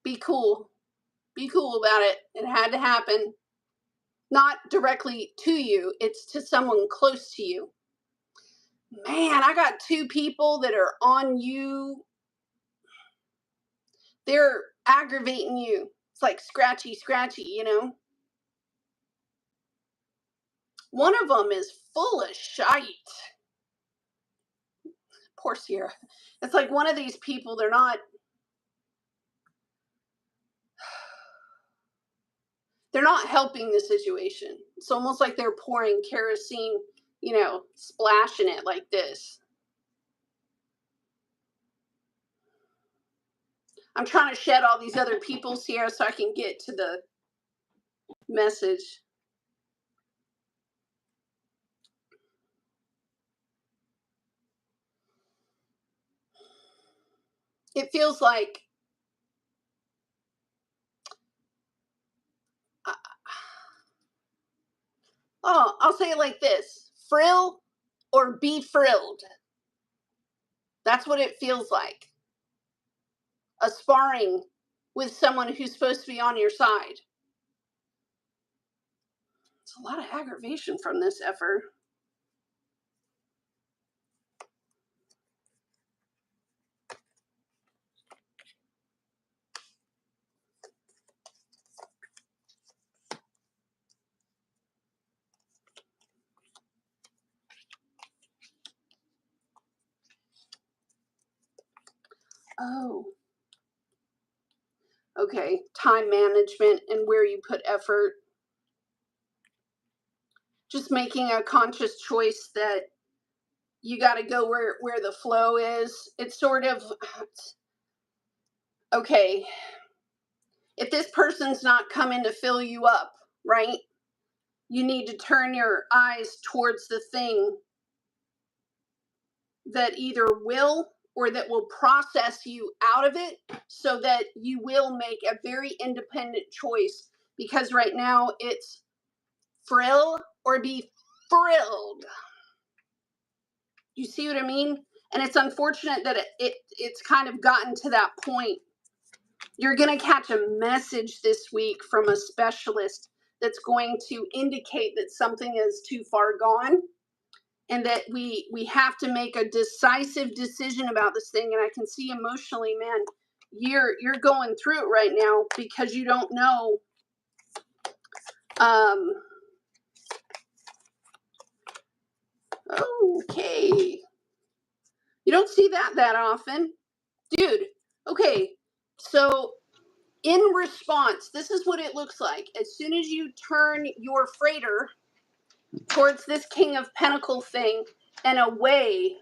be cool. Be cool about it. It had to happen. Not directly to you, it's to someone close to you. Man, I got two people that are on you. They're aggravating you. It's like scratchy, One of them is full of shite. Poor Sierra. It's like one of these people, they're not helping the situation. It's almost like they're pouring kerosene, splashing it like this. I'm trying to shed all these other people, Sierra, so I can get to the message. It feels like I'll say it like this: frill or be frilled. That's what it feels like. A sparring with someone who's supposed to be on your side. It's a lot of aggravation from this effort. Oh. Okay, time management and where you put effort. Just making a conscious choice that you got to go where the flow is. It's sort of, okay, if this person's not coming to fill you up, right? You need to turn your eyes towards the thing that either will or that will process you out of it, so that you will make a very independent choice. Because right now it's frill or be frilled. You see what I mean? And it's unfortunate that it's kind of gotten to that point. You're going to catch a message this week from a specialist that's going to indicate that something is too far gone, and that we have to make a decisive decision about this thing. And I can see emotionally, man, you're going through it right now because you don't know. Okay. You don't see that often. Dude, okay. So in response, this is what it looks like. As soon as you turn your freighter towards this King of Pentacles thing and away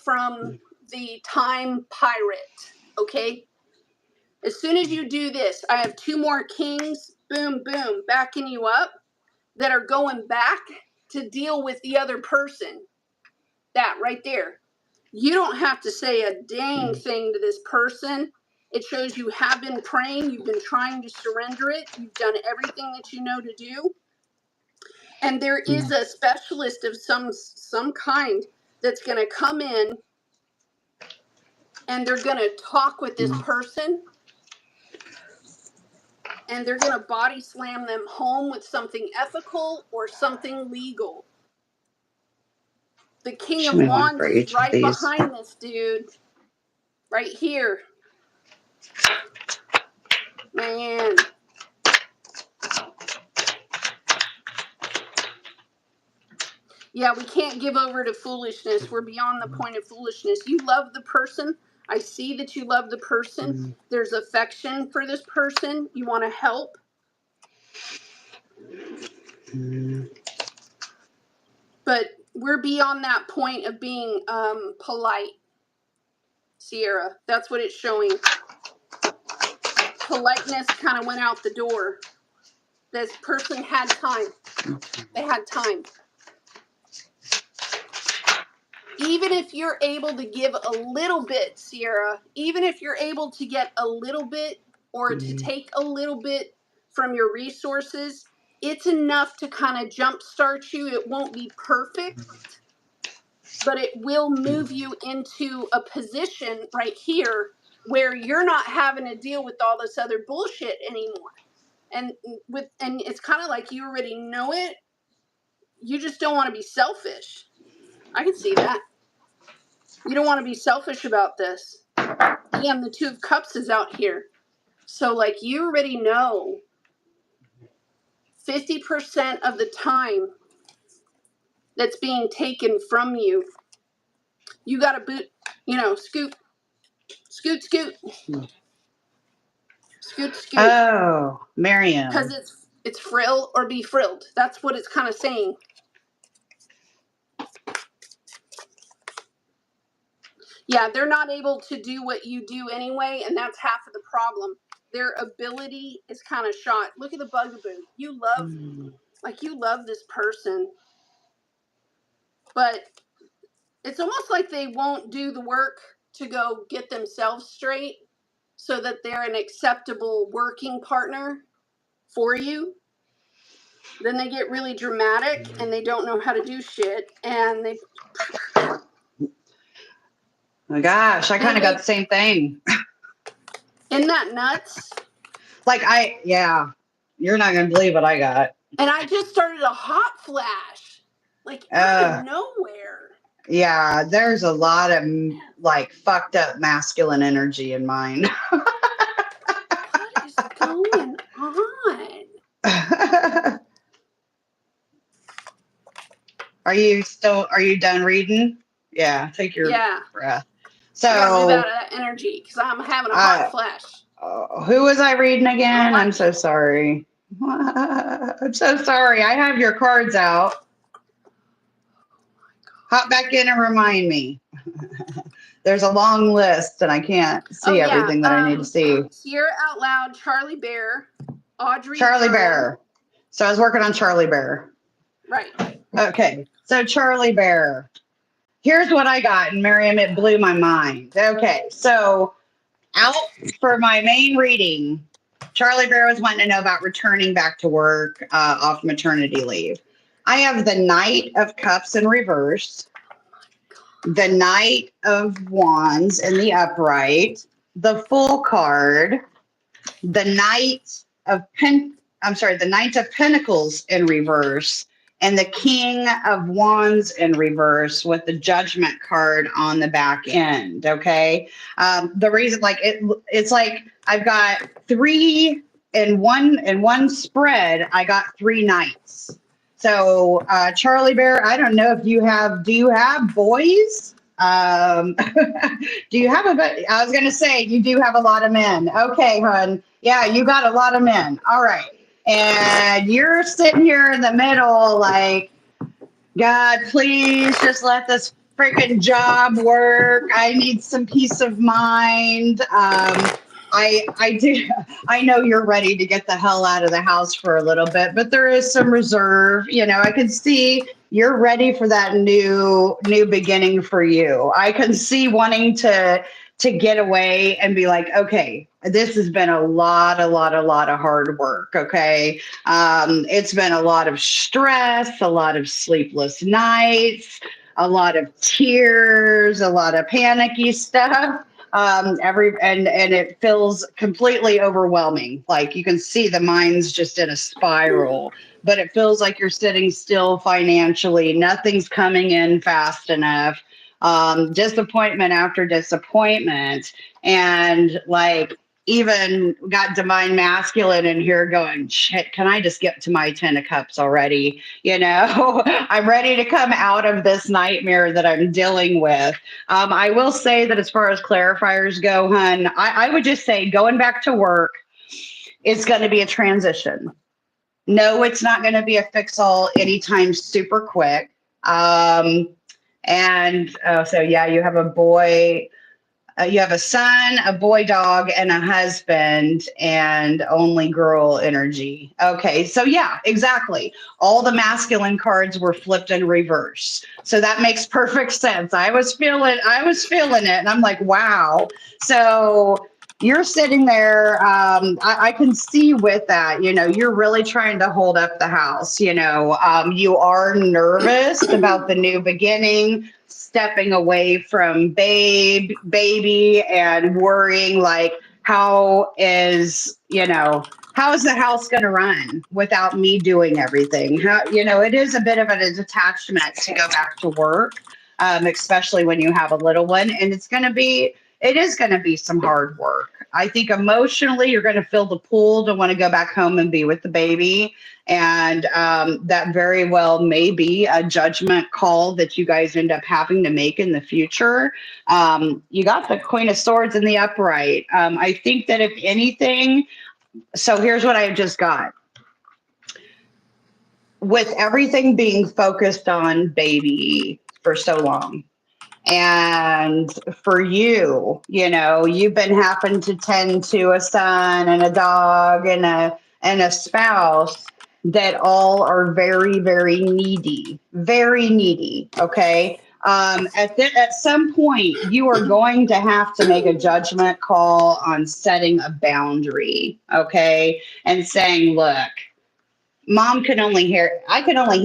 from the time pirate, okay? As soon as you do this, I have two more kings, boom, boom, backing you up, that are going back to deal with the other person. That right there. You don't have to say a dang thing to this person. It shows you have been praying. You've been trying to surrender it. You've done everything that you know to do. And there is a specialist of some kind that's going to come in, and they're going to talk with this person. and they're going to body slam them home with something ethical or something legal. The King Show of me one Wands for is each of right these. behind this dude. Right here. Man. Yeah, we can't give over to foolishness. We're beyond the point of foolishness. You love the person. I see that you love the person. There's affection for this person. You want to help. But we're beyond that point of being polite, Sierra. That's what it's showing. Politeness kind of went out the door. This person had time. They had time. Even if you're able to give a little bit, Sierra, even if you're able to get a little bit or to take a little bit from your resources, it's enough to kind of jumpstart you. It won't be perfect, but it will move you into a position right here where you're not having to deal with all this other bullshit anymore. And it's kind of like you already know it. You just don't want to be selfish. I can see that. You don't want to be selfish about this. And the Two of Cups is out here. So, like, you already know 50% of the time that's being taken from you, you got to scoot. Scoot. Oh, Miriam. Because it's frill or be frilled. That's what it's kind of saying. Yeah, they're not able to do what you do anyway, and that's half of the problem. Their ability is kind of shot. Look at the bugaboo. You love this person. But it's almost like they won't do the work to go get themselves straight so that they're an acceptable working partner for you. Then they get really dramatic and they don't know how to do shit. And they... Oh, gosh, I kind of got the same thing. Isn't that nuts? Like, you're not going to believe what I got. And I just started a hot flash. Like, out of nowhere. Yeah, there's a lot of, like, fucked up masculine energy in mine. What is going on? Are you done reading? Yeah, take your breath. So, I gotta move out of that energy because I'm having a hot flash. Who was I reading again? I'm so sorry. I'm so sorry. I have your cards out. Hop back in and remind me. There's a long list and I can't see everything that I need to see. Sierra Out Loud, Charlie Bear, Audrey. Charlie Bear. So I was working on Charlie Bear. Right. Okay. So Charlie Bear. Here's what I got, and Miriam, it blew my mind. Okay. So out for my main reading, Charlie Bear was wanting to know about returning back to work off maternity leave. I have the Knight of Cups in reverse, the Knight of Wands in the upright, the Fool card, the Knight of Pentacles in reverse, and the King of Wands in reverse with the Judgment card on the back end. Okay. The reason, like, it's like I've got three in one spread. I got three knights. So, Charlie Bear, I don't know if do you have boys? Do you have I was going to say, you do have a lot of men. Okay, hon. Yeah, you got a lot of men. All right. And you're sitting here in the middle like, God, please just let this freaking job work. I need some peace of mind. I know you're ready to get the hell out of the house for a little bit, but there is some reserve. I can see you're ready for that new beginning for you. I can see wanting to get away and be like, okay, this has been a lot of hard work. Okay. It's been a lot of stress, a lot of sleepless nights, a lot of tears, a lot of panicky stuff. And it feels completely overwhelming. Like you can see the mind's just in a spiral, but it feels like you're sitting still financially. Nothing's coming in fast enough. Disappointment after disappointment, and like even got divine masculine in here going, shit, can I just get to my 10 of cups already? You know, I'm ready to come out of this nightmare that I'm dealing with. I will say that as far as clarifiers go, hun, I would just say going back to work is going to be a transition. No, it's not going to be a fix-all anytime super quick. So yeah, you have a boy. You have a son, a boy dog, and a husband, and only girl energy. Okay, so yeah, exactly. All the masculine cards were flipped in reverse. So that makes perfect sense. I was feeling it, and I'm like, wow. So you're sitting there. I can see with that, you know, you're really trying to hold up the house. You know, you are nervous about the new beginning, stepping away from baby and worrying like, how is the house going to run without me doing everything? How, you know, it is a bit of a detachment to go back to work, especially when you have a little one, and it is going to be some hard work. I think emotionally you're going to feel the pull to want to go back home and be with the baby. And that very well may be a judgment call that you guys end up having to make in the future. You got the Queen of Swords in the upright. I think that if anything, so here's what I just got. With everything being focused on baby for so long, and for you, you know, you've been having to tend to a son and a dog and a spouse that all are very, very needy, very needy. Okay. At some point, you are going to have to make a judgment call on setting a boundary. Okay. And saying, look, mom I can only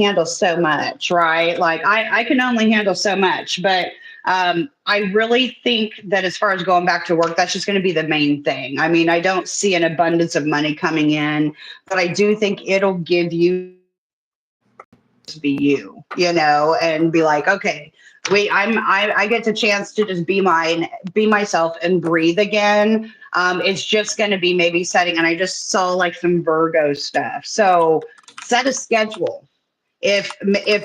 handle so much, right? Like I can only handle so much, but I really think that as far as going back to work, that's just going to be the main thing. I mean, I don't see an abundance of money coming in, but I do think it'll give you to be you know, and be like, okay, wait, I get the chance to just be myself and breathe again. It's just going to be maybe setting, and I just saw like some Virgo stuff. So set a schedule. If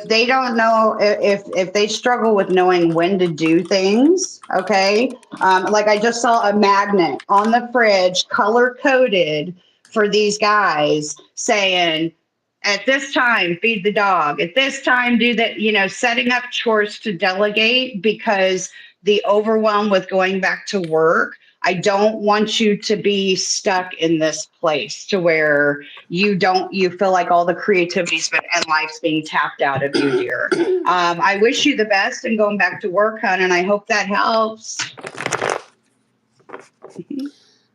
they don't know, if they struggle with knowing when to do things, okay. Like I just saw a magnet on the fridge, color coded for these guys saying, at this time, feed the dog. At this time, do that, you know, setting up chores to delegate, because the overwhelm with going back to work, I don't want you to be stuck in this place to where you feel like all the creativity's been and life's being tapped out of you, dear. I wish you the best in going back to work, hon, and I hope that helps.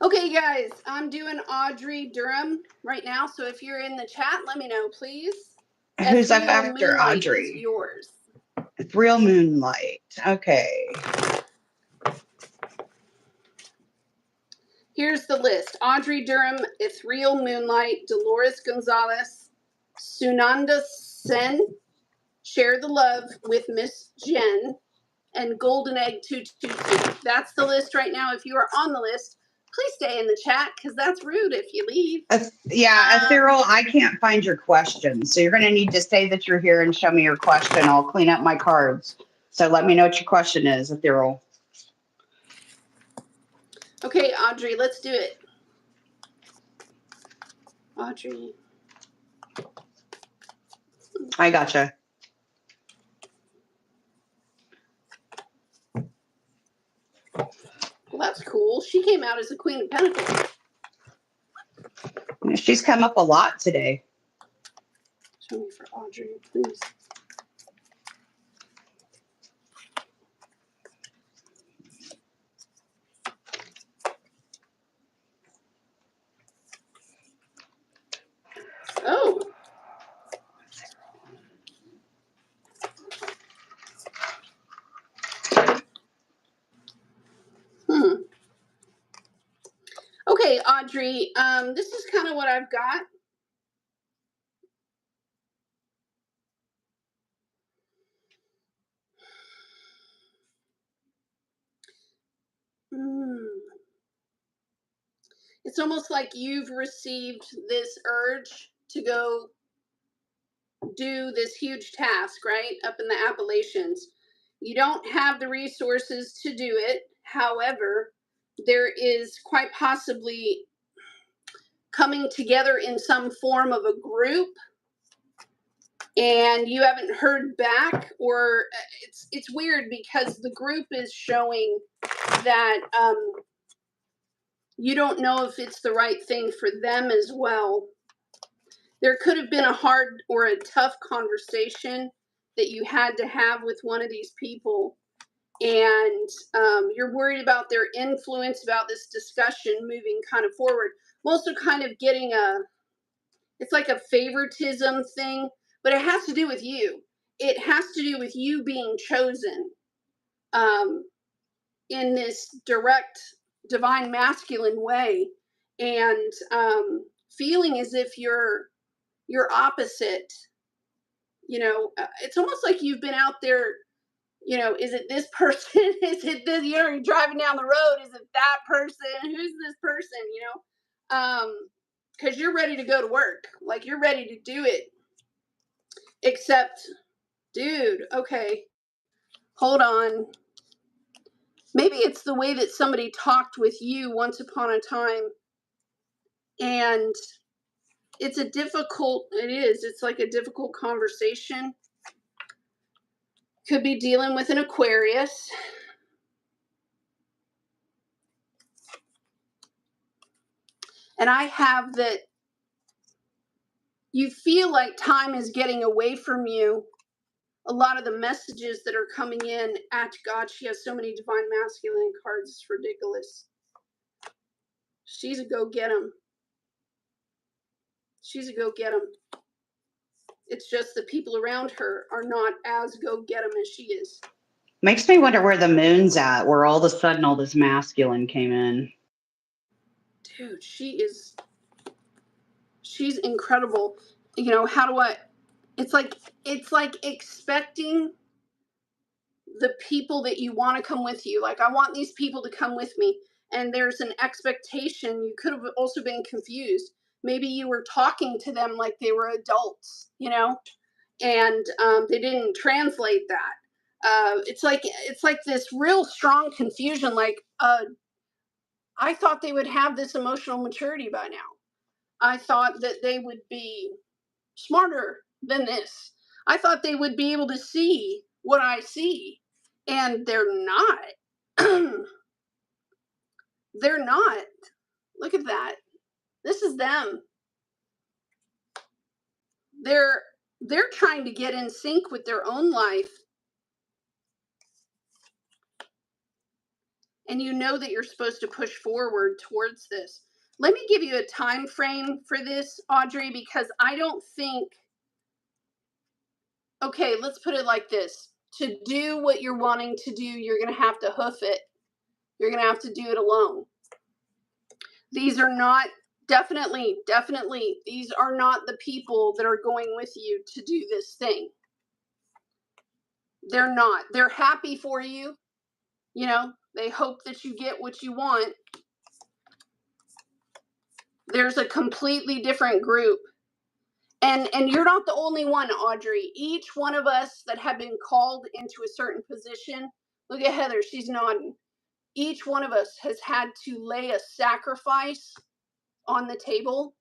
Okay, guys, I'm doing Audrey Durham right now. So if you're in the chat, let me know, please. Who's up Ethereal after Moonlight Audrey? is yours. Ethereal Moonlight. Okay. Here's the list. Audrey Durham, Ethereal Moonlight, Dolores Gonzalez, Sunanda Sen, Share the Love with Miss Jen, and Golden Egg 222. That's the list right now. If you are on the list, please stay in the chat, because that's rude if you leave. Ethereal, I can't find your question. So you're going to need to say that you're here and show me your question. I'll clean up my cards. So let me know what your question is, Ethereal. Okay, Audrey, let's do it. Audrey. I gotcha. Well, that's cool. She came out as a Queen of Pentacles. She's come up a lot today. Show me for Audrey, please. Oh. Audrey. This is kind of what I've got. It's almost like you've received this urge to go do this huge task, right? Up in the Appalachians. You don't have the resources to do it. However, there is quite possibly coming together in some form of a group, and you haven't heard back, or it's weird because the group is showing that you don't know if it's the right thing for them as well. There could have been a hard or a tough conversation that you had to have with one of these people, and you're worried about their influence about this discussion moving kind of forward. I'm also kind of getting it's like a favoritism thing, but it has to do with you. It has to do with you being chosen in this direct divine masculine way, and feeling as if you're opposite. It's almost like you've been out there, is it this person? Is it this? You're driving down the road. Is it that person? Who's this person? Because you're ready to go to work. Like, you're ready to do it. Except, dude, okay, hold on. Maybe it's the way that somebody talked with you once upon a time. And it's like a difficult conversation. Could be dealing with an Aquarius. And I have that you feel like time is getting away from you. A lot of the messages that are coming in God, she has so many divine masculine cards. It's ridiculous. She's a go-get-em. She's a go-get-em. It's just the people around her are not as go-get-em as she is. Makes me wonder where the moon's at, where all of a sudden all this masculine came in. Dude, she's incredible. It's like expecting the people that you want to come with you. Like, I want these people to come with me. And there's an expectation. You could have also been confused. Maybe you were talking to them like they were adults, and they didn't translate that. It's like this real strong confusion. Like, I thought they would have this emotional maturity by now. I thought that they would be smarter than this. I thought they would be able to see what I see. And they're not. They're not. Look at that. This is them. They're trying to get in sync with their own life. And you know that you're supposed to push forward towards this. Let me give you a time frame for this, Audrey, because I don't think, okay, let's put it like this. To do what you're wanting to do, you're going to have to hoof it. You're going to have to do it alone. These are not, definitely, these are not the people that are going with you to do this thing. They're not. They're happy for you. They hope that you get what you want. There's a completely different group. And you're not the only one, Audrey. Each one of us that have been called into a certain position, look at Heather, she's nodding. Each one of us has had to lay a sacrifice on the table.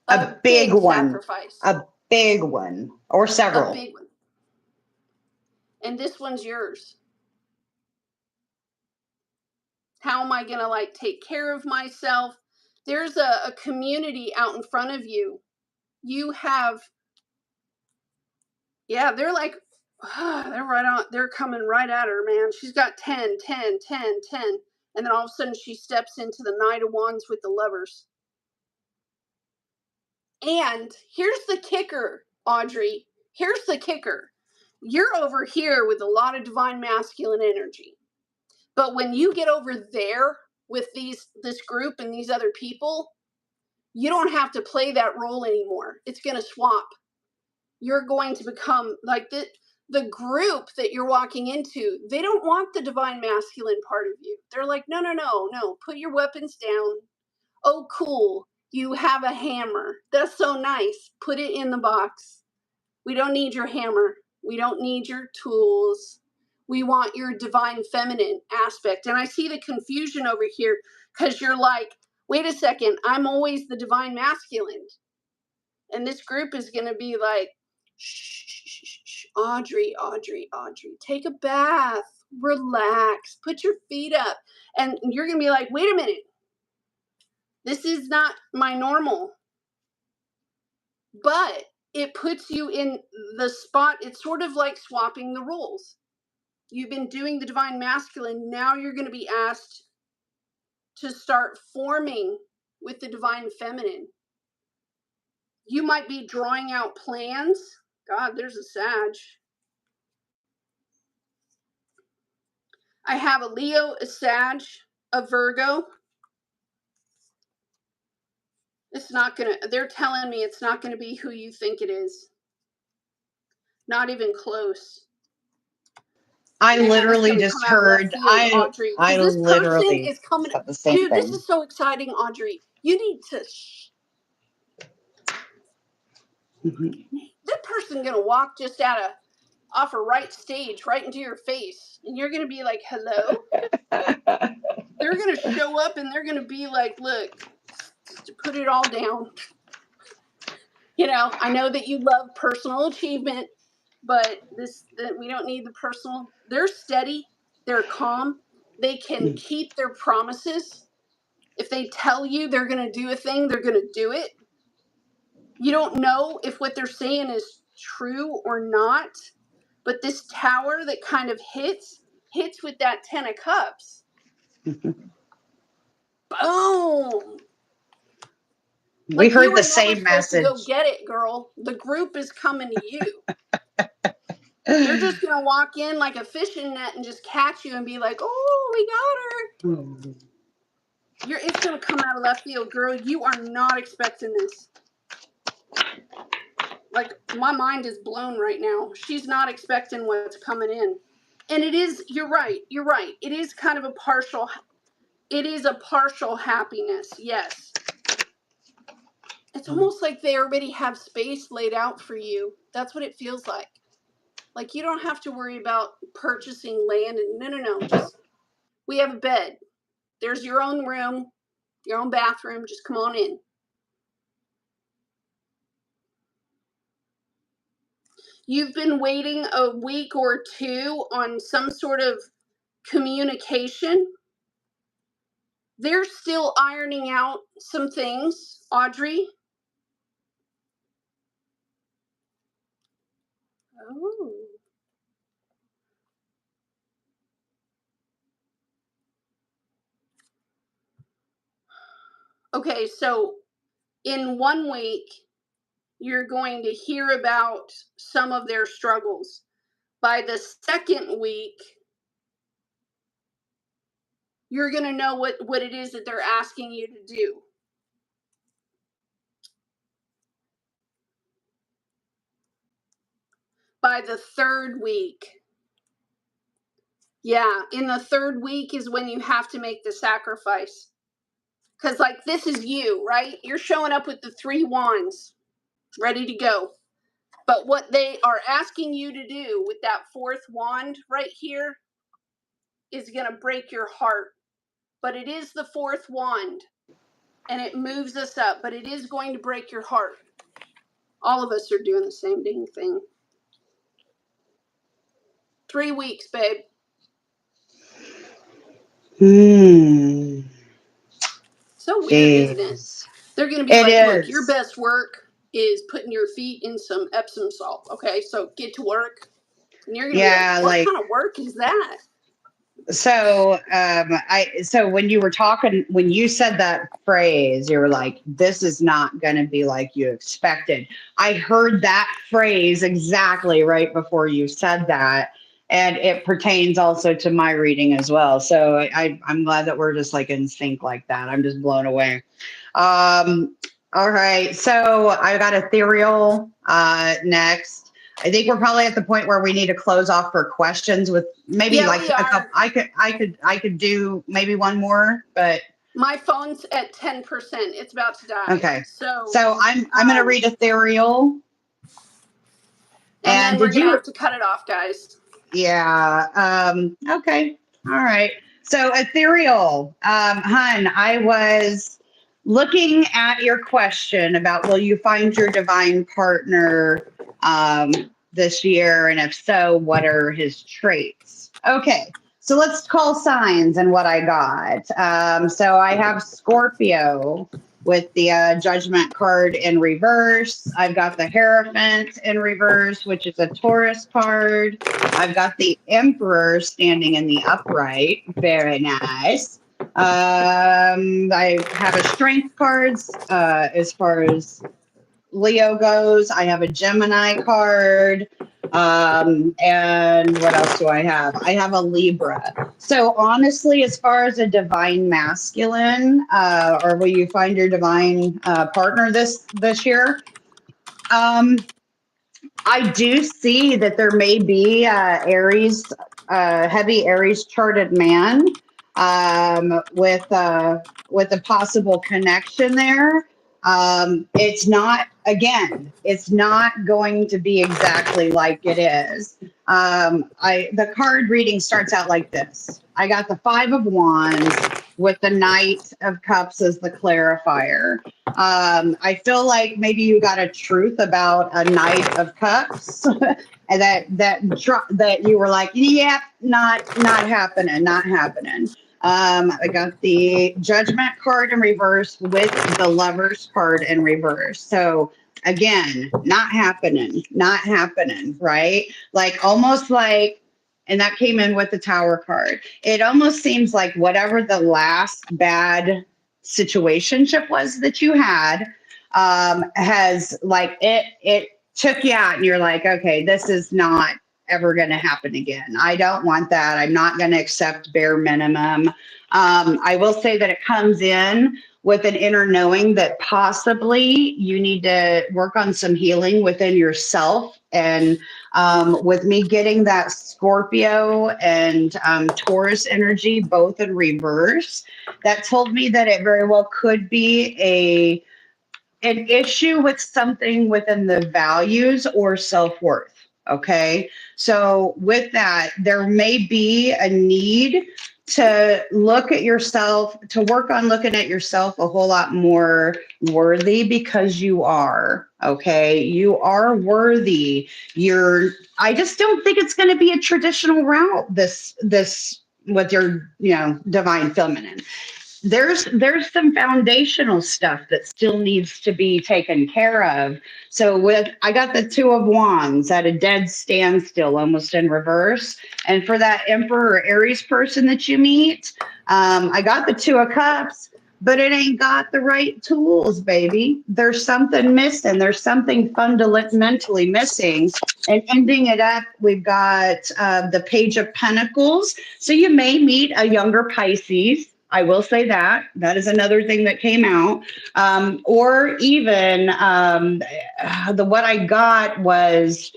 A big one. Sacrifice. A big one. Or several. A big one. And this one's yours. How am I going to take care of myself? There's a community out in front of you. You have, they're like, they're right on. They're coming right at her, man. She's got 10. And then all of a sudden she steps into the Knight of Wands with the Lovers. And here's the kicker, Audrey. Here's the kicker. You're over here with a lot of divine masculine energy. But when you get over there with this group and these other people, you don't have to play that role anymore. It's going to swap. You're going to become like the group that you're walking into. They don't want the divine masculine part of you. They're like, no, put your weapons down. Oh, cool. You have a hammer. That's so nice. Put it in the box. We don't need your hammer. We don't need your tools. We want your divine feminine aspect. And I see the confusion over here because you're like, wait a second, I'm always the divine masculine. And this group is going to be like, shh, Audrey, take a bath, relax, put your feet up. And you're going to be like, wait a minute, this is not my normal. But it puts you in the spot. It's sort of like swapping the roles. You've been doing the divine masculine. Now you're going to be asked to start forming with the divine feminine. You might be drawing out plans. God, there's a Sag. I have a Leo, a Sag, a Virgo. It's not going to, they're telling me it's not going to be who you think it is. Not even close. I literally just heard, Audrey, I this literally person is coming. the same Dude, thing. This is so exciting, Audrey. You need to. That person gonna walk just off a right stage, right into your face, and you're gonna be like, "Hello." They're gonna show up, and they're gonna be like, "Look, put it all down." You know, I know that you love personal achievement, but we don't need the personal. They're steady. They're calm. They can keep their promises. If they tell you they're going to do a thing, they're going to do it. You don't know if what they're saying is true or not, but this tower that kind of hits with that 10 of cups. Boom. We heard the same message. Go get it, girl. The group is coming to you. They're just going to walk in like a fishing net and just catch you and be like, oh, we got her. It's going to come out of left field, girl. You are not expecting this. Like, my mind is blown right now. She's not expecting what's coming in. And it is, you're right. It is kind of a partial happiness, yes. It's almost like they already have space laid out for you. That's what it feels like. Like, you don't have to worry about purchasing land. And no. Just, we have a bed. There's your own room, your own bathroom. Just come on in. You've been waiting a week or two on some sort of communication. They're still ironing out some things, Audrey. Oh. Okay, so in 1 week, you're going to hear about some of their struggles. By the 2nd week, you're going to know what it is that they're asking you to do. By the 3rd week, in the 3rd week is when you have to make the sacrifice. Because, like, this is you, right? You're showing up with the 3 wands, ready to go. But what they are asking you to do with that 4th wand right here is going to break your heart. But it is the 4th wand, and it moves us up. But it is going to break your heart. All of us are doing the same dang thing. 3 weeks, babe. So weird, isn't it? They're going to be look, your best work is putting your feet in some Epsom salt. Okay, so get to work. And you're going to be like, what kind of work is that? So, so when you were talking, when you said that phrase, you were like, this is not going to be like you expected. I heard that phrase exactly right before you said that. and it pertains also to my reading as well. So I'm glad that we're just like in sync like that. I'm just blown away. All right, so I got Ethereal next. I think we're probably at the point where we need to close off for questions with maybe Yeah, like we a are. couple. I could do maybe one more, but My phone's at 10%. It's about to die. okay. So I'm gonna read Ethereal. and then we're gonna have to cut it off, guys. Yeah. Okay. All right. So Ethereal, hun, I was looking at your question about will you find your divine partner this year, and if so, what are his traits? Okay. So let's call signs and what I got. So I have Scorpio with the Judgment card in reverse. I've got the Hierophant in reverse, which is a Taurus card. I've got the Emperor standing in the upright. Very nice. I have a Strength cards as far as Leo goes. I have a Gemini card. And what else do I have? I have a Libra. So honestly, as far as a divine masculine, or will you find your divine partner this year? I do see that there may be Aries, heavy Aries charted man with a possible connection there. It's not, again, it's not going to be exactly like it is. The card reading starts out like this. I got the 5 of Wands with the Knight of Cups as the clarifier. I feel like maybe you got a truth about a Knight of Cups, and that you were like, yeah, not happening, not happening. I got the Judgment card in reverse with the Lovers card in reverse. So again, not happening, right? Like almost like, and that came in with the Tower card. It almost seems like whatever the last bad situationship was that you had has like it took you out, and you're like, okay, this is not ever going to happen again. I don't want that. I'm not going to accept bare minimum. I will say that it comes in with an inner knowing that possibly you need to work on some healing within yourself. And with me getting that Scorpio and Taurus energy both in reverse, that told me that it very well could be an issue with something within the values or self-worth. Okay. So with that, there may be a need to look at yourself, to work on looking at yourself a whole lot more worthy, because you are, okay. You are worthy. I just don't think it's going to be a traditional route this with your, divine feminine. There's some foundational stuff that still needs to be taken care of. So I got the 2 of Wands at a dead standstill, almost in reverse. And for that Emperor or Aries person that you meet, I got the 2 of Cups, but it ain't got the right tools, baby. There's something missing. There's something fundamentally missing. And ending it up, we've got the Page of Pentacles. So you may meet a younger Pisces. I will say that. That is another thing that came out. Or even what I got was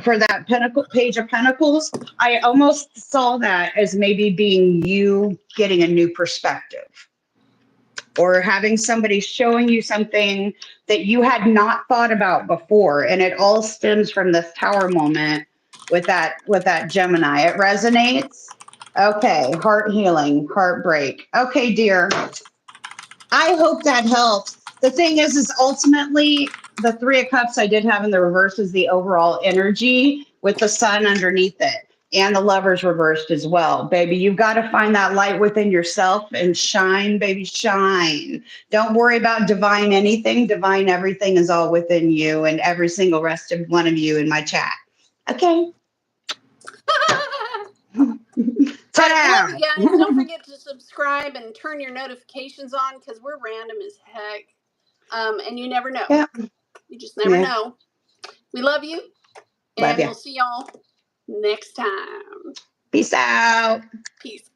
for that Page of Pentacles, I almost saw that as maybe being you getting a new perspective, or having somebody showing you something that you had not thought about before. And it all stems from this Tower moment with that Gemini. It resonates. Okay, heart healing, heartbreak. Okay, dear. I hope that helps. The thing is ultimately the 3 of Cups I did have in the reverse is the overall energy with the sun underneath it, and the Lovers reversed as well. Baby, you've got to find that light within yourself and shine, baby, shine. Don't worry about divine anything. Divine everything is all within you and every single rest of one of you in my chat. Okay. Ta-da! Love you guys. Don't forget to subscribe and turn your notifications on, because we're random as heck. And you never know. Yeah. You just never know. We love you. And we'll see y'all next time. Peace out. Peace.